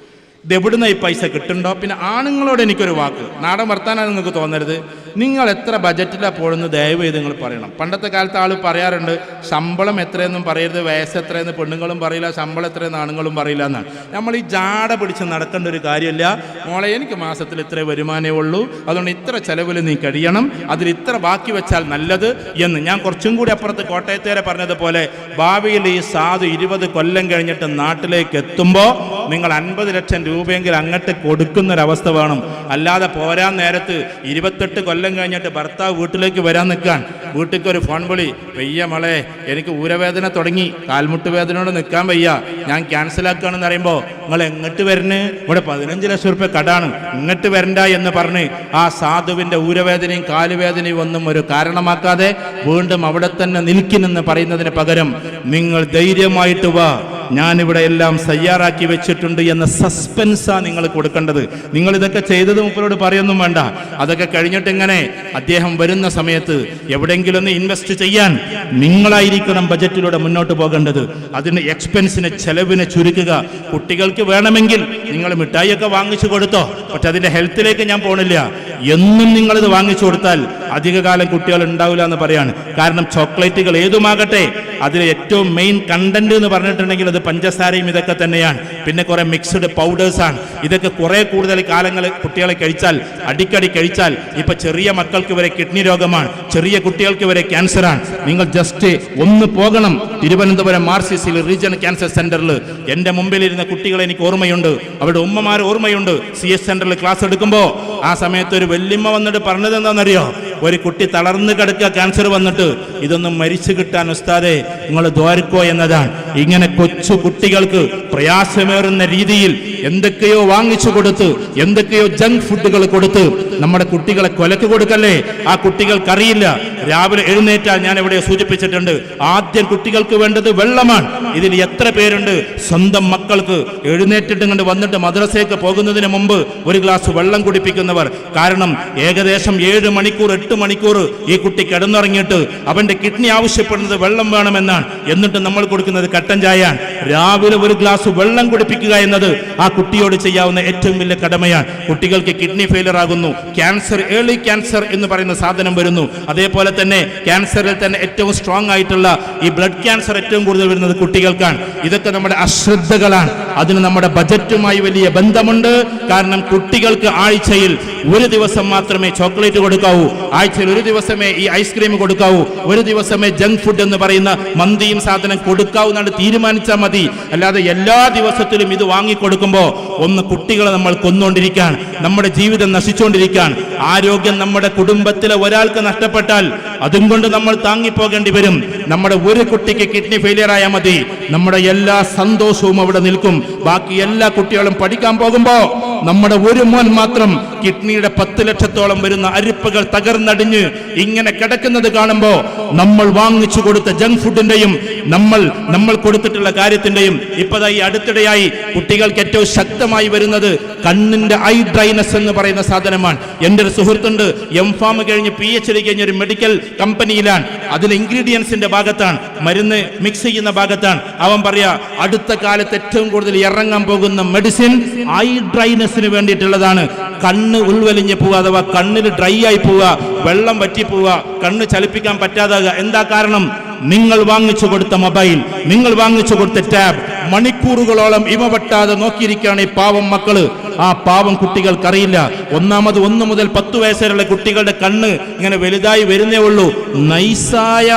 ഇതെവിടുന്ന ഈ പൈസ കിട്ടുന്നുണ്ടോ? പിന്നെ ആണുങ്ങളോട് എനിക്കൊരു വാക്ക്, നാടൻ വർത്താനാണ് നിങ്ങൾക്ക് തോന്നരുത്. നിങ്ങൾ എത്ര ബജറ്റിലാണ് പോകുന്നത് ദയവ് ചെയ്ത് നിങ്ങൾ പറയണം. പണ്ടത്തെ കാലത്ത് ആൾ പറയാറുണ്ട്, ശമ്പളം എത്രയെന്നും പറയരുത്, വയസ്സ് എത്രയെന്ന് പെണ്ണുങ്ങളും പറയില്ല, ശമ്പളം എത്രയെന്ന് ആണുങ്ങളും പറയില്ല എന്നാണ്. നമ്മൾ ഈ ജാട പിടിച്ച് നടക്കേണ്ട ഒരു കാര്യമില്ല. മോളെ, എനിക്ക് മാസത്തിൽ ഇത്ര വരുമാനമേ ഉള്ളൂ, അതുകൊണ്ട് ഇത്ര ചെലവിൽ നീ കഴിയണം, അതിൽ ഇത്ര ബാക്കി വെച്ചാൽ നല്ലത് എന്ന്. ഞാൻ കുറച്ചും കൂടി അപ്പുറത്ത് കോട്ടയത്തേരെ പറഞ്ഞതുപോലെ, ഭാവിയിൽ ഈ സാധു 20 കൊല്ലം കഴിഞ്ഞിട്ട് നാട്ടിലേക്ക് എത്തുമ്പോൾ നിങ്ങൾ 50 ലക്ഷം രൂപയെങ്കിലും അങ്ങോട്ട് കൊടുക്കുന്നൊരവസ്ഥ വേണം. അല്ലാതെ പോരാൻ നേരത്ത് 28 കൊല്ലം കഴിഞ്ഞിട്ട് ഭർത്താവ് വീട്ടിലേക്ക് വരാൻ നിൽക്കാൻ, വീട്ടിലേക്ക് ഒരു ഫോൺ വിളി, വയ്യ മോളെ, എനിക്ക് ഊരവേദന തുടങ്ങി, കാൽമുട്ട് വേദനയോട് നിൽക്കാൻ വയ്യ, ഞാൻ ക്യാൻസലാക്കുകയാണെന്ന് പറയുമ്പോൾ നിങ്ങൾ എങ്ങോട്ട് വരണ്? ഇവിടെ 15 ലക്ഷം രൂപ കടാണ്, ഇങ്ങോട്ട് വരണ്ട എന്ന് പറഞ്ഞ് ആ സാധുവിൻ്റെ ഊരവേദനയും കാലുവേദനയും ഒന്നും ഒരു കാരണമാക്കാതെ വീണ്ടും അവിടെ തന്നെ നിൽക്കുന്നെന്ന് പറയുന്നതിന് പകരം നിങ്ങൾ ധൈര്യമായിട്ട് വാ, ഞാനിവിടെ എല്ലാം തയ്യാറാക്കി വെച്ചിട്ടുണ്ട് എന്ന സസ്പെൻസാ നിങ്ങൾ കൊടുക്കേണ്ടത്. നിങ്ങൾ ഇതൊക്കെ ചെയ്തത് മൂപ്പരോട് പറയൊന്നും വേണ്ട. അതൊക്കെ കഴിഞ്ഞിട്ട് ഇങ്ങനെ അദ്ദേഹം വരുന്ന സമയത്ത് എവിടെയെങ്കിലും ഒന്ന് ഇൻവെസ്റ്റ് ചെയ്യാൻ നിങ്ങളായിരിക്കണം ബജറ്റിലൂടെ മുന്നോട്ട് പോകേണ്ടത്. അതിന് എക്സ്പെൻസിന്, ചെലവിനെ ചുരുക്കുക. കുട്ടികൾക്ക് വേണമെങ്കിൽ നിങ്ങൾ മിഠായിയൊക്കെ വാങ്ങിച്ചു കൊടുത്തോ, പക്ഷെ അതിന്റെ ഹെൽത്തിലേക്ക് ഞാൻ പോണില്ല. എന്നും നിങ്ങളിത് വാങ്ങിച്ചു കൊടുത്താൽ അധികകാലം കുട്ടികൾ ഉണ്ടാവില്ല എന്ന് പറയാണ്. കാരണം ചോക്ലേറ്റുകൾ ഏതുമാകട്ടെ, അതിലെ ഏറ്റവും മെയിൻ കണ്ടന്റ് എന്ന് പറഞ്ഞിട്ടുണ്ടെങ്കിൽ അത് പഞ്ചസാരയും ഇതൊക്കെ തന്നെയാണ്. പിന്നെ കുറെ മിക്സ്ഡ് പൗഡേഴ്സാണ്. ഇതൊക്കെ കുറെ കൂടുതൽ കാലങ്ങൾ കുട്ടികളെ കഴിച്ചാൽ, അടിക്കടി കഴിച്ചാൽ, ഇപ്പൊ ചെറിയ മക്കൾക്ക് വരെ കിഡ്നി രോഗമാണ്, ചെറിയ കുട്ടികൾക്ക് വരെ ക്യാൻസറാണ്. നിങ്ങൾ ജസ്റ്റ് ഒന്ന് പോകണം. തിരുവനന്തപുരം RCC റീജിയണൽ ക്യാൻസർ സെന്ററിൽ എൻ്റെ മുമ്പിലിരുന്ന കുട്ടികളെ എനിക്ക് ഓർമ്മയുണ്ട്, അവരുടെ ഉമ്മമാർ ഓർമ്മയുണ്ട്. CS സെന്ററിൽ ക്ലാസ് എടുക്കുമ്പോൾ ആ സമയത്ത് ഒരു വല്യമ്മ വന്നിട്ട് പറഞ്ഞത് എന്താണെന്നറിയോ? ഒരു കുട്ടി തളർന്ന് കിടക്കുക, ക്യാൻസർ വന്നിട്ട്, ഇതൊന്നും മരിച്ചു കിട്ടാൻ ഉസ്താദേ നിങ്ങൾ ദ്വാരക്കോ എന്നതാണ്. ഇങ്ങനെ കൊച്ചു കുട്ടികൾക്ക് പ്രയാസമേറുന്ന രീതിയിൽ എന്തൊക്കെയോ വാങ്ങിച്ചു കൊടുത്ത്, എന്തൊക്കെയോ ജങ്ക് ഫുഡുകൾ കൊടുത്ത് നമ്മുടെ കുട്ടികളെ കൊലക്ക് കൊടുക്കല്ലേ. ആ കുട്ടികൾക്കറിയില്ല. രാവിലെ എഴുന്നേറ്റാൽ, ഞാൻ എവിടെ സൂചിപ്പിച്ചിട്ടുണ്ട്, ആദ്യം കുട്ടികൾക്ക് വേണ്ടത് വെള്ളമാണ്. ഇതിൽ എത്ര പേരുണ്ട് സ്വന്തം മക്കൾക്ക് എഴുന്നേറ്റിട്ട് കണ്ട് വന്നിട്ട് മദ്രസയ്ക്ക് പോകുന്നതിന് മുമ്പ് ഒരു ഗ്ലാസ് വെള്ളം കുടിപ്പിക്കുന്നവർ? കാരണം ഏകദേശം 7 മണിക്കൂർ 8 മണിക്കൂർ ഈ കുട്ടി കിടന്നുറങ്ങിയിട്ട് അവന്റെ കിഡ്നി ആവശ്യപ്പെടുന്നത് വെള്ളം വേണമെന്നാണ്. എന്നിട്ട് നമ്മൾ കൊടുക്കുന്നത് കട്ടൻ ചായയാണ്. രാവിലെ ഒരു ഗ്ലാസ് വെള്ളം കുടിപ്പിക്കുക എന്നത് ആ കുട്ടിയോട് ചെയ്യാവുന്ന ഏറ്റവും വലിയ കടമയാണ്. കുട്ടികൾക്ക് കിഡ്നി ഫെയിലർ ആകുന്നു, ക്യാൻസർ, ഏർലി ക്യാൻസർ എന്ന് പറയുന്ന സാധനം വരുന്നു. അതേപോലെ തന്നെ ക്യാൻസറിൽ തന്നെ ഏറ്റവും സ്ട്രോങ് ആയിട്ടുള്ള ഈ ബ്ലഡ് ക്യാൻസർ ഏറ്റവും കൂടുതൽ വരുന്നത് കുട്ടികൾക്കാണ്. ഇതൊക്കെ നമ്മുടെ അശ്രദ്ധകളാണ്. അതിന് നമ്മുടെ ബജറ്റുമായി വലിയ ബന്ധമുണ്ട്. കാരണം കുട്ടികൾക്ക് ആഴ്ചയിൽ ഒരു ദിവസം മാത്രമേ ചോക്ലേറ്റ് കൊടുക്കാവൂ, ആഴ്ചയിൽ ഒരു ദിവസമേ ഈ ഐസ്ക്രീം കൊടുക്കാവൂ, ഒരു ദിവസമേ ജങ്ക് ഫുഡ് എന്ന് പറയുന്ന മന്തിയും സാധനം കൊടുക്കാവൂ എന്നാണ് തീരുമാനിച്ചാൽ മതി. അല്ലാതെ എല്ലാ ദിവസത്തിലും ഇത് വാങ്ങിക്കൊടുക്കുമ്പോൾ ഒന്ന് കുട്ടികളെ നമ്മൾ കൊന്നുകൊണ്ടിരിക്കുകയാണ്, നമ്മുടെ ജീവിതം നശിച്ചുകൊണ്ടിരിക്കുകയാണ്. ആരോഗ്യം നമ്മുടെ കുടുംബത്തിലെ ഒരാൾക്ക് നഷ്ടപ്പെട്ടാൽ അതും കൊണ്ട് നമ്മൾ താങ്ങിപ്പോകേണ്ടി വരും. നമ്മുടെ ഒരു കുട്ടിക്ക് കിഡ്നി ഫെയിലിയർ ആയാൽ മതി, നമ്മുടെ എല്ലാ സന്തോഷവും അവിടെ നിൽക്കും. ബാക്കി എല്ലാ കുട്ടികളും പഠിക്കാൻ പോകുമ്പോ നമ്മുടെ ഒരു മോൻ മാത്രം കിഡ്നിയുടെ 10 ലക്ഷത്തോളം വരുന്ന അരിപ്പകൾ തകർന്നടിഞ്ഞ് ഇങ്ങനെ കിടക്കുന്നത് കാണുമ്പോ നമ്മൾ വാങ്ങിച്ചു കൊടുത്ത ജങ്ക് ഫുഡിന്റെയും നമ്മൾ കൊടുത്തിട്ടുള്ള കാര്യത്തിന്റെയും ഇപ്പതായി അടുത്തിടെയായി കുട്ടികൾക്ക് ഏറ്റവും ശക്തമായി വരുന്നത് കണ്ണിന്റെ ഐ ഡ്രൈനസ് എന്ന് പറയുന്ന സാധനമാണ്. എൻ്റെ ഒരു സുഹൃത്തുണ്ട്, എംഫാം കഴിഞ്ഞ് PhD കഴിഞ്ഞ ഒരു മെഡിക്കൽ കമ്പനിയിലാണ്. അതിൽ ഇൻഗ്രീഡിയൻസിന്റെ ഭാഗത്താണ്, മരുന്ന് മിക്സ് ചെയ്യുന്ന ഭാഗത്താണ്. അവൻ പറയാ അടുത്ത കാലത്ത് ഏറ്റവും കൂടുതൽ ഇറങ്ങാൻ പോകുന്ന മെഡിസിൻ ഐ ഡ്രൈനസിന് വേണ്ടിയിട്ടുള്ളതാണ്. കണ്ണ് ഉൾവലിഞ്ഞ് പോവുക, അഥവാ കണ്ണിൽ ഡ്രൈ ആയി പോവുക, വെള്ളം വറ്റി പോവുക, കണ്ണ് ചലിപ്പിക്കാൻ പറ്റാതാകുക. എന്താ കാരണം? നിങ്ങൾ വാങ്ങിച്ചു കൊടുത്ത മൊബൈൽ, നിങ്ങൾ വാങ്ങിച്ചു കൊടുത്ത ടാബ് മണിക്കൂറുകളോളം ഇവ വെട്ടാതെ നോക്കിയിരിക്കുകയാണ് ഈ പാവം മക്കള്. ആ പാവം കുട്ടികൾക്കറിയില്ല. ഒന്നാമത് 1 മുതൽ 10 വയസ്സുള്ള കുട്ടികളുടെ കണ്ണ് ഇങ്ങനെ വലുതായി വരുന്നേ ഉള്ളൂ. നൈസായ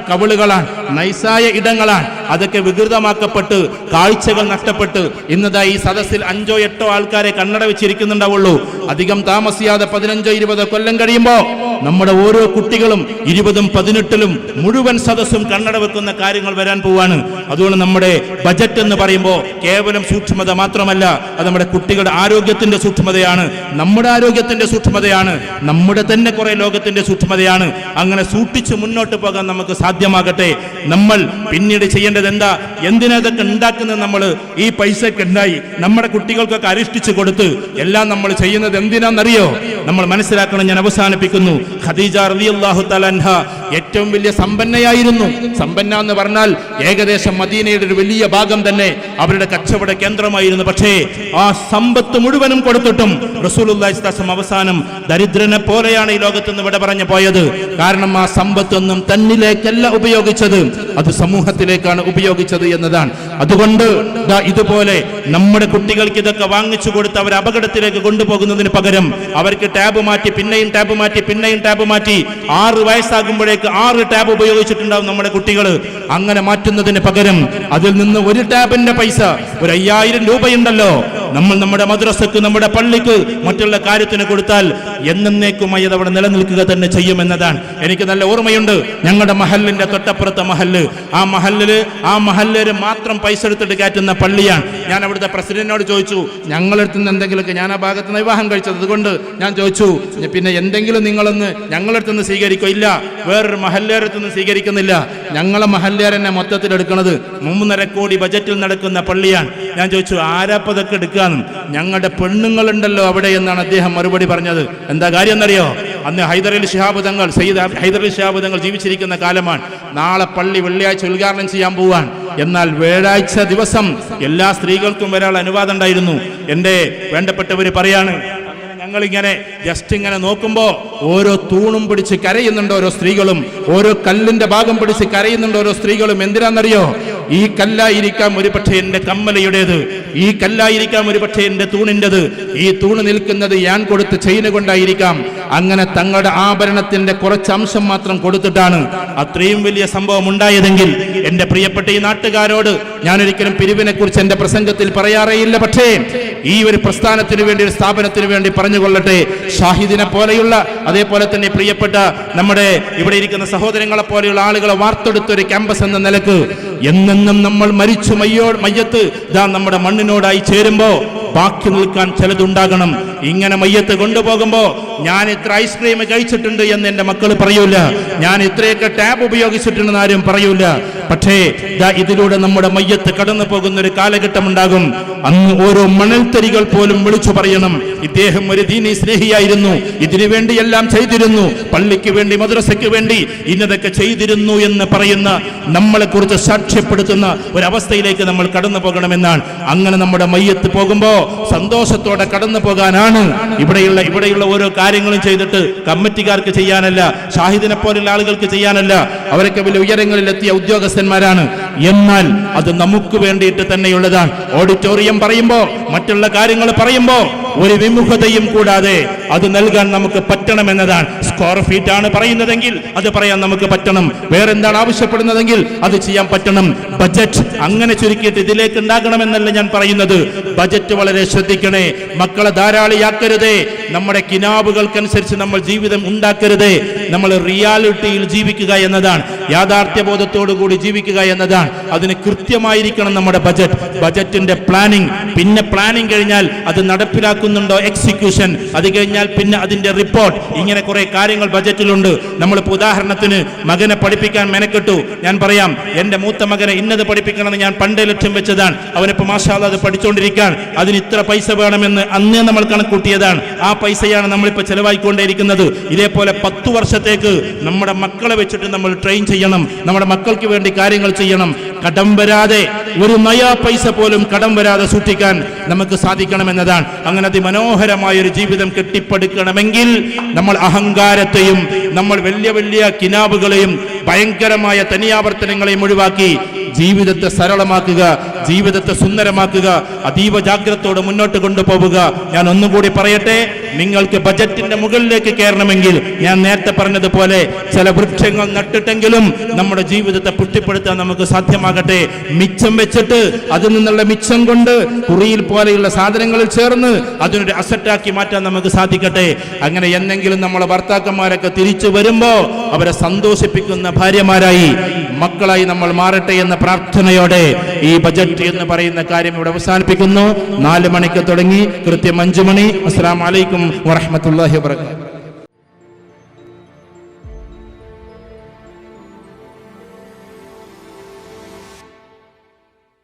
കവിളുകളാണ്, നൈസായ ഇടങ്ങളാണ്. അതൊക്കെ വികൃതമാക്കപ്പെട്ട് കാഴ്ചകൾ നഷ്ടപ്പെട്ട് ഇന്നതായി ഈ സദസ്സിൽ 5ഓ 8ഓ ആൾക്കാരെ കണ്ണട വെച്ചിരിക്കുന്നുണ്ടാവുള്ളൂ. അധികം താമസിയാതെ 15-20 കൊല്ലം കഴിയുമ്പോ നമ്മുടെ ഓരോ കുട്ടികളും 20ഉം 18ലും മുഴുവൻ സദസ്സും കണ്ണട വെക്കുന്ന കാര്യങ്ങൾ വരാൻ പോവാണ്. അതുകൊണ്ട് നമ്മുടെ ബജറ്റ് എന്ന് പറയുമ്പോൾ കേവലം സൂക്ഷ്മത മാത്രമല്ല, അത് നമ്മുടെ കുട്ടികളുടെ ആരോഗ്യത്തിന്റെ സൂക്ഷ്മതയാണ്, നമ്മുടെ ആരോഗ്യത്തിന്റെ സൂക്ഷ്മതയാണ്, നമ്മുടെ തന്നെ കുറെ ലോകത്തിന്റെ സൂക്ഷ്മതയാണ്. അങ്ങനെ സൂക്ഷിച്ച് മുന്നോട്ട് പോകാൻ നമുക്ക് സാധ്യമാകട്ടെ. നമ്മൾ പിന്നീട് ചെയ്യേണ്ടത് എന്താ? എന്തിനാ ഇതൊക്കെ ഉണ്ടാക്കുന്നത്? നമ്മൾ ഈ പൈസക്ക് ഉണ്ടായി നമ്മുടെ കുട്ടികൾക്കൊക്കെ അരിഷ്ടിച്ചു കൊടുത്ത് എല്ലാം നമ്മൾ ചെയ്യുന്നത് എന്തിനാണെന്നറിയോ? നമ്മൾ മനസ്സിലാക്കണം. ഞാൻ അവസാനിപ്പിക്കുന്നു. ഖദീജ റളിയല്ലാഹു തആല അൻഹ ഏറ്റവും വലിയ സമ്പന്നയായിരുന്നു. സമ്പന്ന എന്ന് പറഞ്ഞാൽ ഏകദേശം മദീനയുടെ ഒരു വലിയ ഭാഗം തന്നെ അവരുടെ കച്ചവട കേന്ദ്രമായിരുന്നു. പക്ഷേ ആ സമ്പത്ത് മുഴുവനും കൊടുത്തിട്ടും റസൂലുള്ളാഹി സ്വല്ലല്ലാഹു അലൈഹി വസല്ലം അവസാനം ദരിദ്രനെ പോലെയാണ് ഈ ലോകത്ത് നിന്ന് വിട പറഞ്ഞു പോയത്. കാരണം ആ സമ്പത്തൊന്നും തന്നിലേക്കല്ല ഉപയോഗിച്ചത്, അത് സമൂഹത്തിലേക്കാണ് ഉപയോഗിച്ചത് എന്നതാണ്. അതുകൊണ്ട് ഇതുപോലെ നമ്മുടെ കുട്ടികൾക്ക് ഇതൊക്കെ വാങ്ങിച്ചു കൊടുത്ത് അവർ അപകടത്തിലേക്ക് കൊണ്ടുപോകുന്നതിന് പകരം അവർക്ക് ടാബ് മാറ്റി പിന്നെയും ടാബ് മാറ്റി പിന്നെയും ടാബ് മാറ്റി 6 വയസ്സാകുമ്പോഴേക്ക് 6 ടാബ് ഉപയോഗിച്ചിട്ടുണ്ടാവും നമ്മുടെ കുട്ടികൾ. അങ്ങനെ മാറ്റുന്നതിന് പകരം അതിൽ നിന്ന് ഒരു ടാബിന്റെ പൈസ ഒരു 5000 രൂപയുണ്ടല്ലോ, നമ്മൾ നമ്മുടെ മദ്രസക്ക്, നമ്മുടെ പള്ളിക്ക്, മറ്റുള്ള കാര്യത്തിന് കൊടുത്താൽ എന്നേക്കുമായി അത് അവിടെ നിലനിൽക്കുക തന്നെ ചെയ്യുമെന്നതാണ്. എനിക്ക് നല്ല ഓർമ്മയുണ്ട്. ഞങ്ങളുടെ മഹലിന്റെ തൊട്ടപ്പുറത്തെ മഹല്, ആ മഹല്ലില് മാത്രം പൈസ എടുത്തിട്ട് കയറ്റുന്ന പള്ളിയാണ്. ഞാൻ അവിടുത്തെ പ്രസിഡന്റിനോട് ചോദിച്ചു, ഞങ്ങളടുത്ത് നിന്ന് എന്തെങ്കിലുമൊക്കെ, ഞാൻ ആ ഭാഗത്ത് നിന്ന് വിവാഹം കഴിച്ചത്, അതുകൊണ്ട് ഞാൻ ചോദിച്ചു, പിന്നെ എന്തെങ്കിലും നിങ്ങളൊന്ന് ഞങ്ങളടുത്ത് നിന്ന് സ്വീകരിക്കോ? ഇല്ല, വേറൊരു മഹല്ലേരടുത്ത് നിന്ന് സ്വീകരിക്കുന്നില്ല, ഞങ്ങളെ മഹല്ലേരെന്നെ മൊത്തത്തിൽ എടുക്കുന്നത്. 3.5 കോടി ബജറ്റിൽ നടക്കുന്ന പള്ളിയാണ്. ഞാൻ ചോദിച്ചു, ആരാപ്പതൊക്കെ എടുക്കാന്ന്? ഞങ്ങളുടെ പെണ്ണുങ്ങളുണ്ടല്ലോ അവിടെ എന്നാണ് അദ്ദേഹം മറുപടി പറഞ്ഞത്. എന്താ കാര്യം എന്നറിയോ? അന്ന് ഹൈദരലി ശിഹാബ് തങ്ങൾ, സയ്യിദ് ഹൈദരലി ശിഹാബ് തങ്ങൾ ജീവിച്ചിരിക്കുന്ന കാലമാണ്. നാളെ പള്ളി വെള്ളിയാഴ്ച ഉദ്ഘാടനം ചെയ്യാൻ പോവാൻ. എന്നാൽ വ്യാഴാഴ്ച ദിവസം എല്ലാ സ്ത്രീകൾക്കും ഒരാൾ അനുവാദം ഉണ്ടായിരുന്നു. എൻ്റെ വേണ്ടപ്പെട്ടവർ പറയാണ്, ഞങ്ങളിങ്ങനെ ജസ്റ്റ് ഇങ്ങനെ നോക്കുമ്പോൾ ഓരോ തൂണും പിടിച്ച് കരയുന്നുണ്ട് ഓരോ സ്ത്രീകളും, ഓരോ കല്ലിന്റെ ഭാഗം പിടിച്ച് കരയുന്നുണ്ട് ഓരോ സ്ത്രീകളും. എന്തിനാണെന്നറിയോ? ഈ കല്ലായിരിക്കാം ഒരു പക്ഷേ എൻ്റെ കമ്മലയുടേത്, ഈ കല്ലായിരിക്കാം ഒരു പക്ഷേ എൻ്റെ തൂണിൻ്റെത്, ഈ തൂണ് നിൽക്കുന്നത് ഞാൻ കൊടുത്ത് ചെയിന് കൊണ്ടായിരിക്കാം. അങ്ങനെ തങ്ങളുടെ ആഭരണത്തിന്റെ കുറച്ച് അംശം മാത്രം കൊടുത്തിട്ടാണ് അത്രയും വലിയ സംഭവം ഉണ്ടായതെങ്കിൽ എൻ്റെ പ്രിയപ്പെട്ട ഈ നാട്ടുകാരോട് ഞാൻ ഒരിക്കലും പിരിവിനെ കുറിച്ച് എൻ്റെ പ്രസംഗത്തിൽ പറയാറേയില്ല. പക്ഷേ ഈ ഒരു പ്രസ്ഥാനത്തിന് വേണ്ടി, ഒരു സ്ഥാപനത്തിന് വേണ്ടി പറഞ്ഞുകൊള്ളട്ടെ, ഷാഹിദിനെ പോലെയുള്ള, അതേപോലെ തന്നെ പ്രിയപ്പെട്ട നമ്മുടെ ഇവിടെ ഇരിക്കുന്ന സഹോദരങ്ങളെ പോലെയുള്ള ആളുകളെ വാർത്തെടുത്തൊരു ക്യാമ്പസ് എന്ന നിലക്ക് എന്നെന്നും നമ്മൾ മരിച്ചു മയ്യത്ത് നമ്മുടെ മണ്ണിനോടായി ചേരുമ്പോ ബാക്കി നിൽക്കാൻ ചിലതുണ്ടാകണം. ഇങ്ങനെ മയ്യത്ത് കൊണ്ടുപോകുമ്പോ ഞാൻ ഇത്ര ഐസ്ക്രീം കഴിച്ചിട്ടുണ്ട് എന്ന് എൻ്റെ മക്കൾ പറയൂല, ഞാൻ ഇത്രയൊക്കെ ടാബ് ഉപയോഗിച്ചിട്ടുണ്ടെന്ന് ആരും പറയൂല. പക്ഷേ ഇതിലൂടെ നമ്മുടെ മയ്യത്ത് കടന്നു പോകുന്ന ഒരു കാലഘട്ടം ഉണ്ടാകും. അന്ന് ഓരോ മണൽത്തരികൾ പോലും വിളിച്ചു പറയണം, ഇദ്ദേഹം ഒരു ദീനി സ്നേഹിയായിരുന്നു, ഇതിനു വേണ്ടി എല്ലാം ചെയ്തിരുന്നു, പള്ളിക്ക് വേണ്ടി, മദ്രസയ്ക്ക് വേണ്ടി ഇന്നതൊക്കെ ചെയ്തിരുന്നു എന്ന് പറയുന്ന, നമ്മളെ കുറിച്ച് സാക്ഷ്യപ്പെടുത്തുന്ന ഒരവസ്ഥയിലേക്ക് നമ്മൾ കടന്നു പോകണമെന്നാണ്. അങ്ങനെ നമ്മുടെ മയ്യത്ത് പോകുമ്പോ സന്തോഷത്തോടെ കടന്നു പോകാനാണ്. ഇവിടെയുള്ള ഓരോ കാര്യങ്ങളും ചെയ്തിട്ട് കമ്മിറ്റിക്കാർക്ക് ചെയ്യാനല്ല, ഷാഹിദിനെ പോലുള്ള ആളുകൾക്ക് ചെയ്യാനല്ല. അവരൊക്കെ വലിയ ഉയരങ്ങളിലെത്തിയ ഉദ്യോഗസ്ഥന്മാരാണ്. എന്നാൽ അത് നമുക്ക് വേണ്ടിയിട്ട് തന്നെയുള്ളതാണ്. ഓഡിറ്റോറിയം പറയുമ്പോ, മറ്റുള്ള കാര്യങ്ങൾ പറയുമ്പോ ഒരു വിമുഖതയും കൂടാതെ അത് നൽകാൻ നമുക്ക് പറ്റണമെന്നതാണ്. സ്ക്വയർ ഫീറ്റ് ആണ് പറയുന്നതെങ്കിൽ അത് പറയാൻ നമുക്ക് പറ്റണം. വേറെന്താണ് ആവശ്യപ്പെടുന്നതെങ്കിൽ അത് ചെയ്യാൻ പറ്റണം. ബജറ്റ് അങ്ങനെ ചുരുക്കിയിട്ട് ഇതിലേക്ക് ഉണ്ടാകണമെന്നല്ല ഞാൻ പറയുന്നത്. ബജറ്റ് വളരെ ശ്രദ്ധിക്കണേ. മക്കളെ ധാരാളിയാക്കരുതേ. നമ്മുടെ കിനാബുകൾക്കനുസരിച്ച് നമ്മൾ ജീവിതം ഉണ്ടാക്കരുതേ. നമ്മൾ റിയാലിറ്റിയിൽ ജീവിക്കുക എന്നതാണ്, യാഥാർത്ഥ്യബോധത്തോടു കൂടി ജീവിക്കുക എന്നതാണ്. അതിന് കൃത്യമായിരിക്കണം നമ്മുടെ ബജറ്റിന്റെ പ്ലാനിങ്. പിന്നെ പ്ലാനിങ് കഴിഞ്ഞാൽ അത് നടപ്പിലാക്കുന്നുണ്ടോ, എക്സിക്യൂഷൻ, അത് കഴിഞ്ഞാൽ പിന്നെ അതിന്റെ റിപ്പോർട്ട്. ഇങ്ങനെ കുറെ കാര്യങ്ങൾ ബജറ്റിലുണ്ട്. നമ്മളിപ്പോൾ ഉദാഹരണത്തിന് മകനെ പഠിപ്പിക്കാൻ മെനക്കെട്ടു. ഞാൻ പറയാം, എന്റെ മൂത്ത മകനെ ഇന്നത് പഠിപ്പിക്കണമെന്ന് ഞാൻ പണ്ടേ ലക്ഷ്യം വെച്ചതാണ്. അവനിപ്പോൾ മാഷാ അല്ലാഹ് അത് പഠിച്ചുകൊണ്ടിരിക്കാൻ. അതിന് ഇത്ര പൈസ വേണമെന്ന് അന്നേ നമ്മൾ കണക്കൂട്ടിയതാണ്. ആ പൈസയാണ് നമ്മളിപ്പോൾ ചെലവായിക്കൊണ്ടേയിരിക്കുന്നത്. ഇതേപോലെ 10 വർഷത്തേക്ക് നമ്മുടെ മക്കളെ വെച്ചിട്ട് നമ്മൾ ട്രെയിൻ ചെയ്യണം. നമ്മുടെ മക്കൾക്ക് വേണ്ടി കാര്യങ്ങൾ ചെയ്യണം. കടം വരാതെ, ഒരു നയാ പൈസ പോലും കടം വരാതെ സൂക്ഷിക്കാൻ നമുക്ക് സാധിക്കണമെന്നതാണ്. അങ്ങനെ അതിമനോഹരമായ ഒരു ജീവിതം കെട്ടിപ്പടുക്കണമെങ്കിൽ നമ്മൾ അഹങ്കാരത്തെയും നമ്മൾ വലിയ വലിയ കിനാബുകളെയും ഭയങ്കരമായ തനിയാവർത്തനങ്ങളെയും ഒഴിവാക്കി ജീവിതത്തെ സരളമാക്കുക, ജീവിതത്തെ സുന്ദരമാക്കുക, അതീവ ജാഗ്രതയോടെ മുന്നോട്ട് കൊണ്ടുപോവുക. ഞാൻ ഒന്നുകൂടി പറയട്ടെ, നിങ്ങൾക്ക് ബജറ്റിന്റെ മുകളിലേക്ക് കയറണമെങ്കിൽ ഞാൻ നേരത്തെ പറഞ്ഞതുപോലെ ചില വൃക്ഷങ്ങൾ നട്ടിട്ടെങ്കിലും നമ്മുടെ ജീവിതത്തെ പുഷ്ടിപ്പെടുത്താൻ നമുക്ക് സാധ്യമാകട്ടെ. മിച്ചം വെച്ചിട്ട് അതിൽ നിന്നുള്ള മിച്ചം കൊണ്ട് കുറിയിൽ പോലെയുള്ള സാധനങ്ങളിൽ ചേർന്ന് അതിനൊരു അസറ്റാക്കി മാറ്റാൻ നമുക്ക് സാധിക്കട്ടെ. അങ്ങനെ എന്നെങ്കിലും നമ്മളെ ഭർത്താക്കന്മാരൊക്കെ തിരിച്ചു വരുമ്പോ അവരെ സന്തോഷിപ്പിക്കുന്ന ഭാര്യമാരായി, മക്കളായി നമ്മൾ മാറട്ടെ എന്ന പ്രാർത്ഥനയോടെ ഈ ബജറ്റ് എന്ന് പറയുന്ന കാര്യം ഇവിടെ അവസാനിപ്പിക്കുന്നു. 4 മണിക്ക് തുടങ്ങി കൃത്യം 5 മണി. അസ്സലാമു അലൈക്കും വറഹ്മത്തുള്ളാഹി വബറകാതുഹു.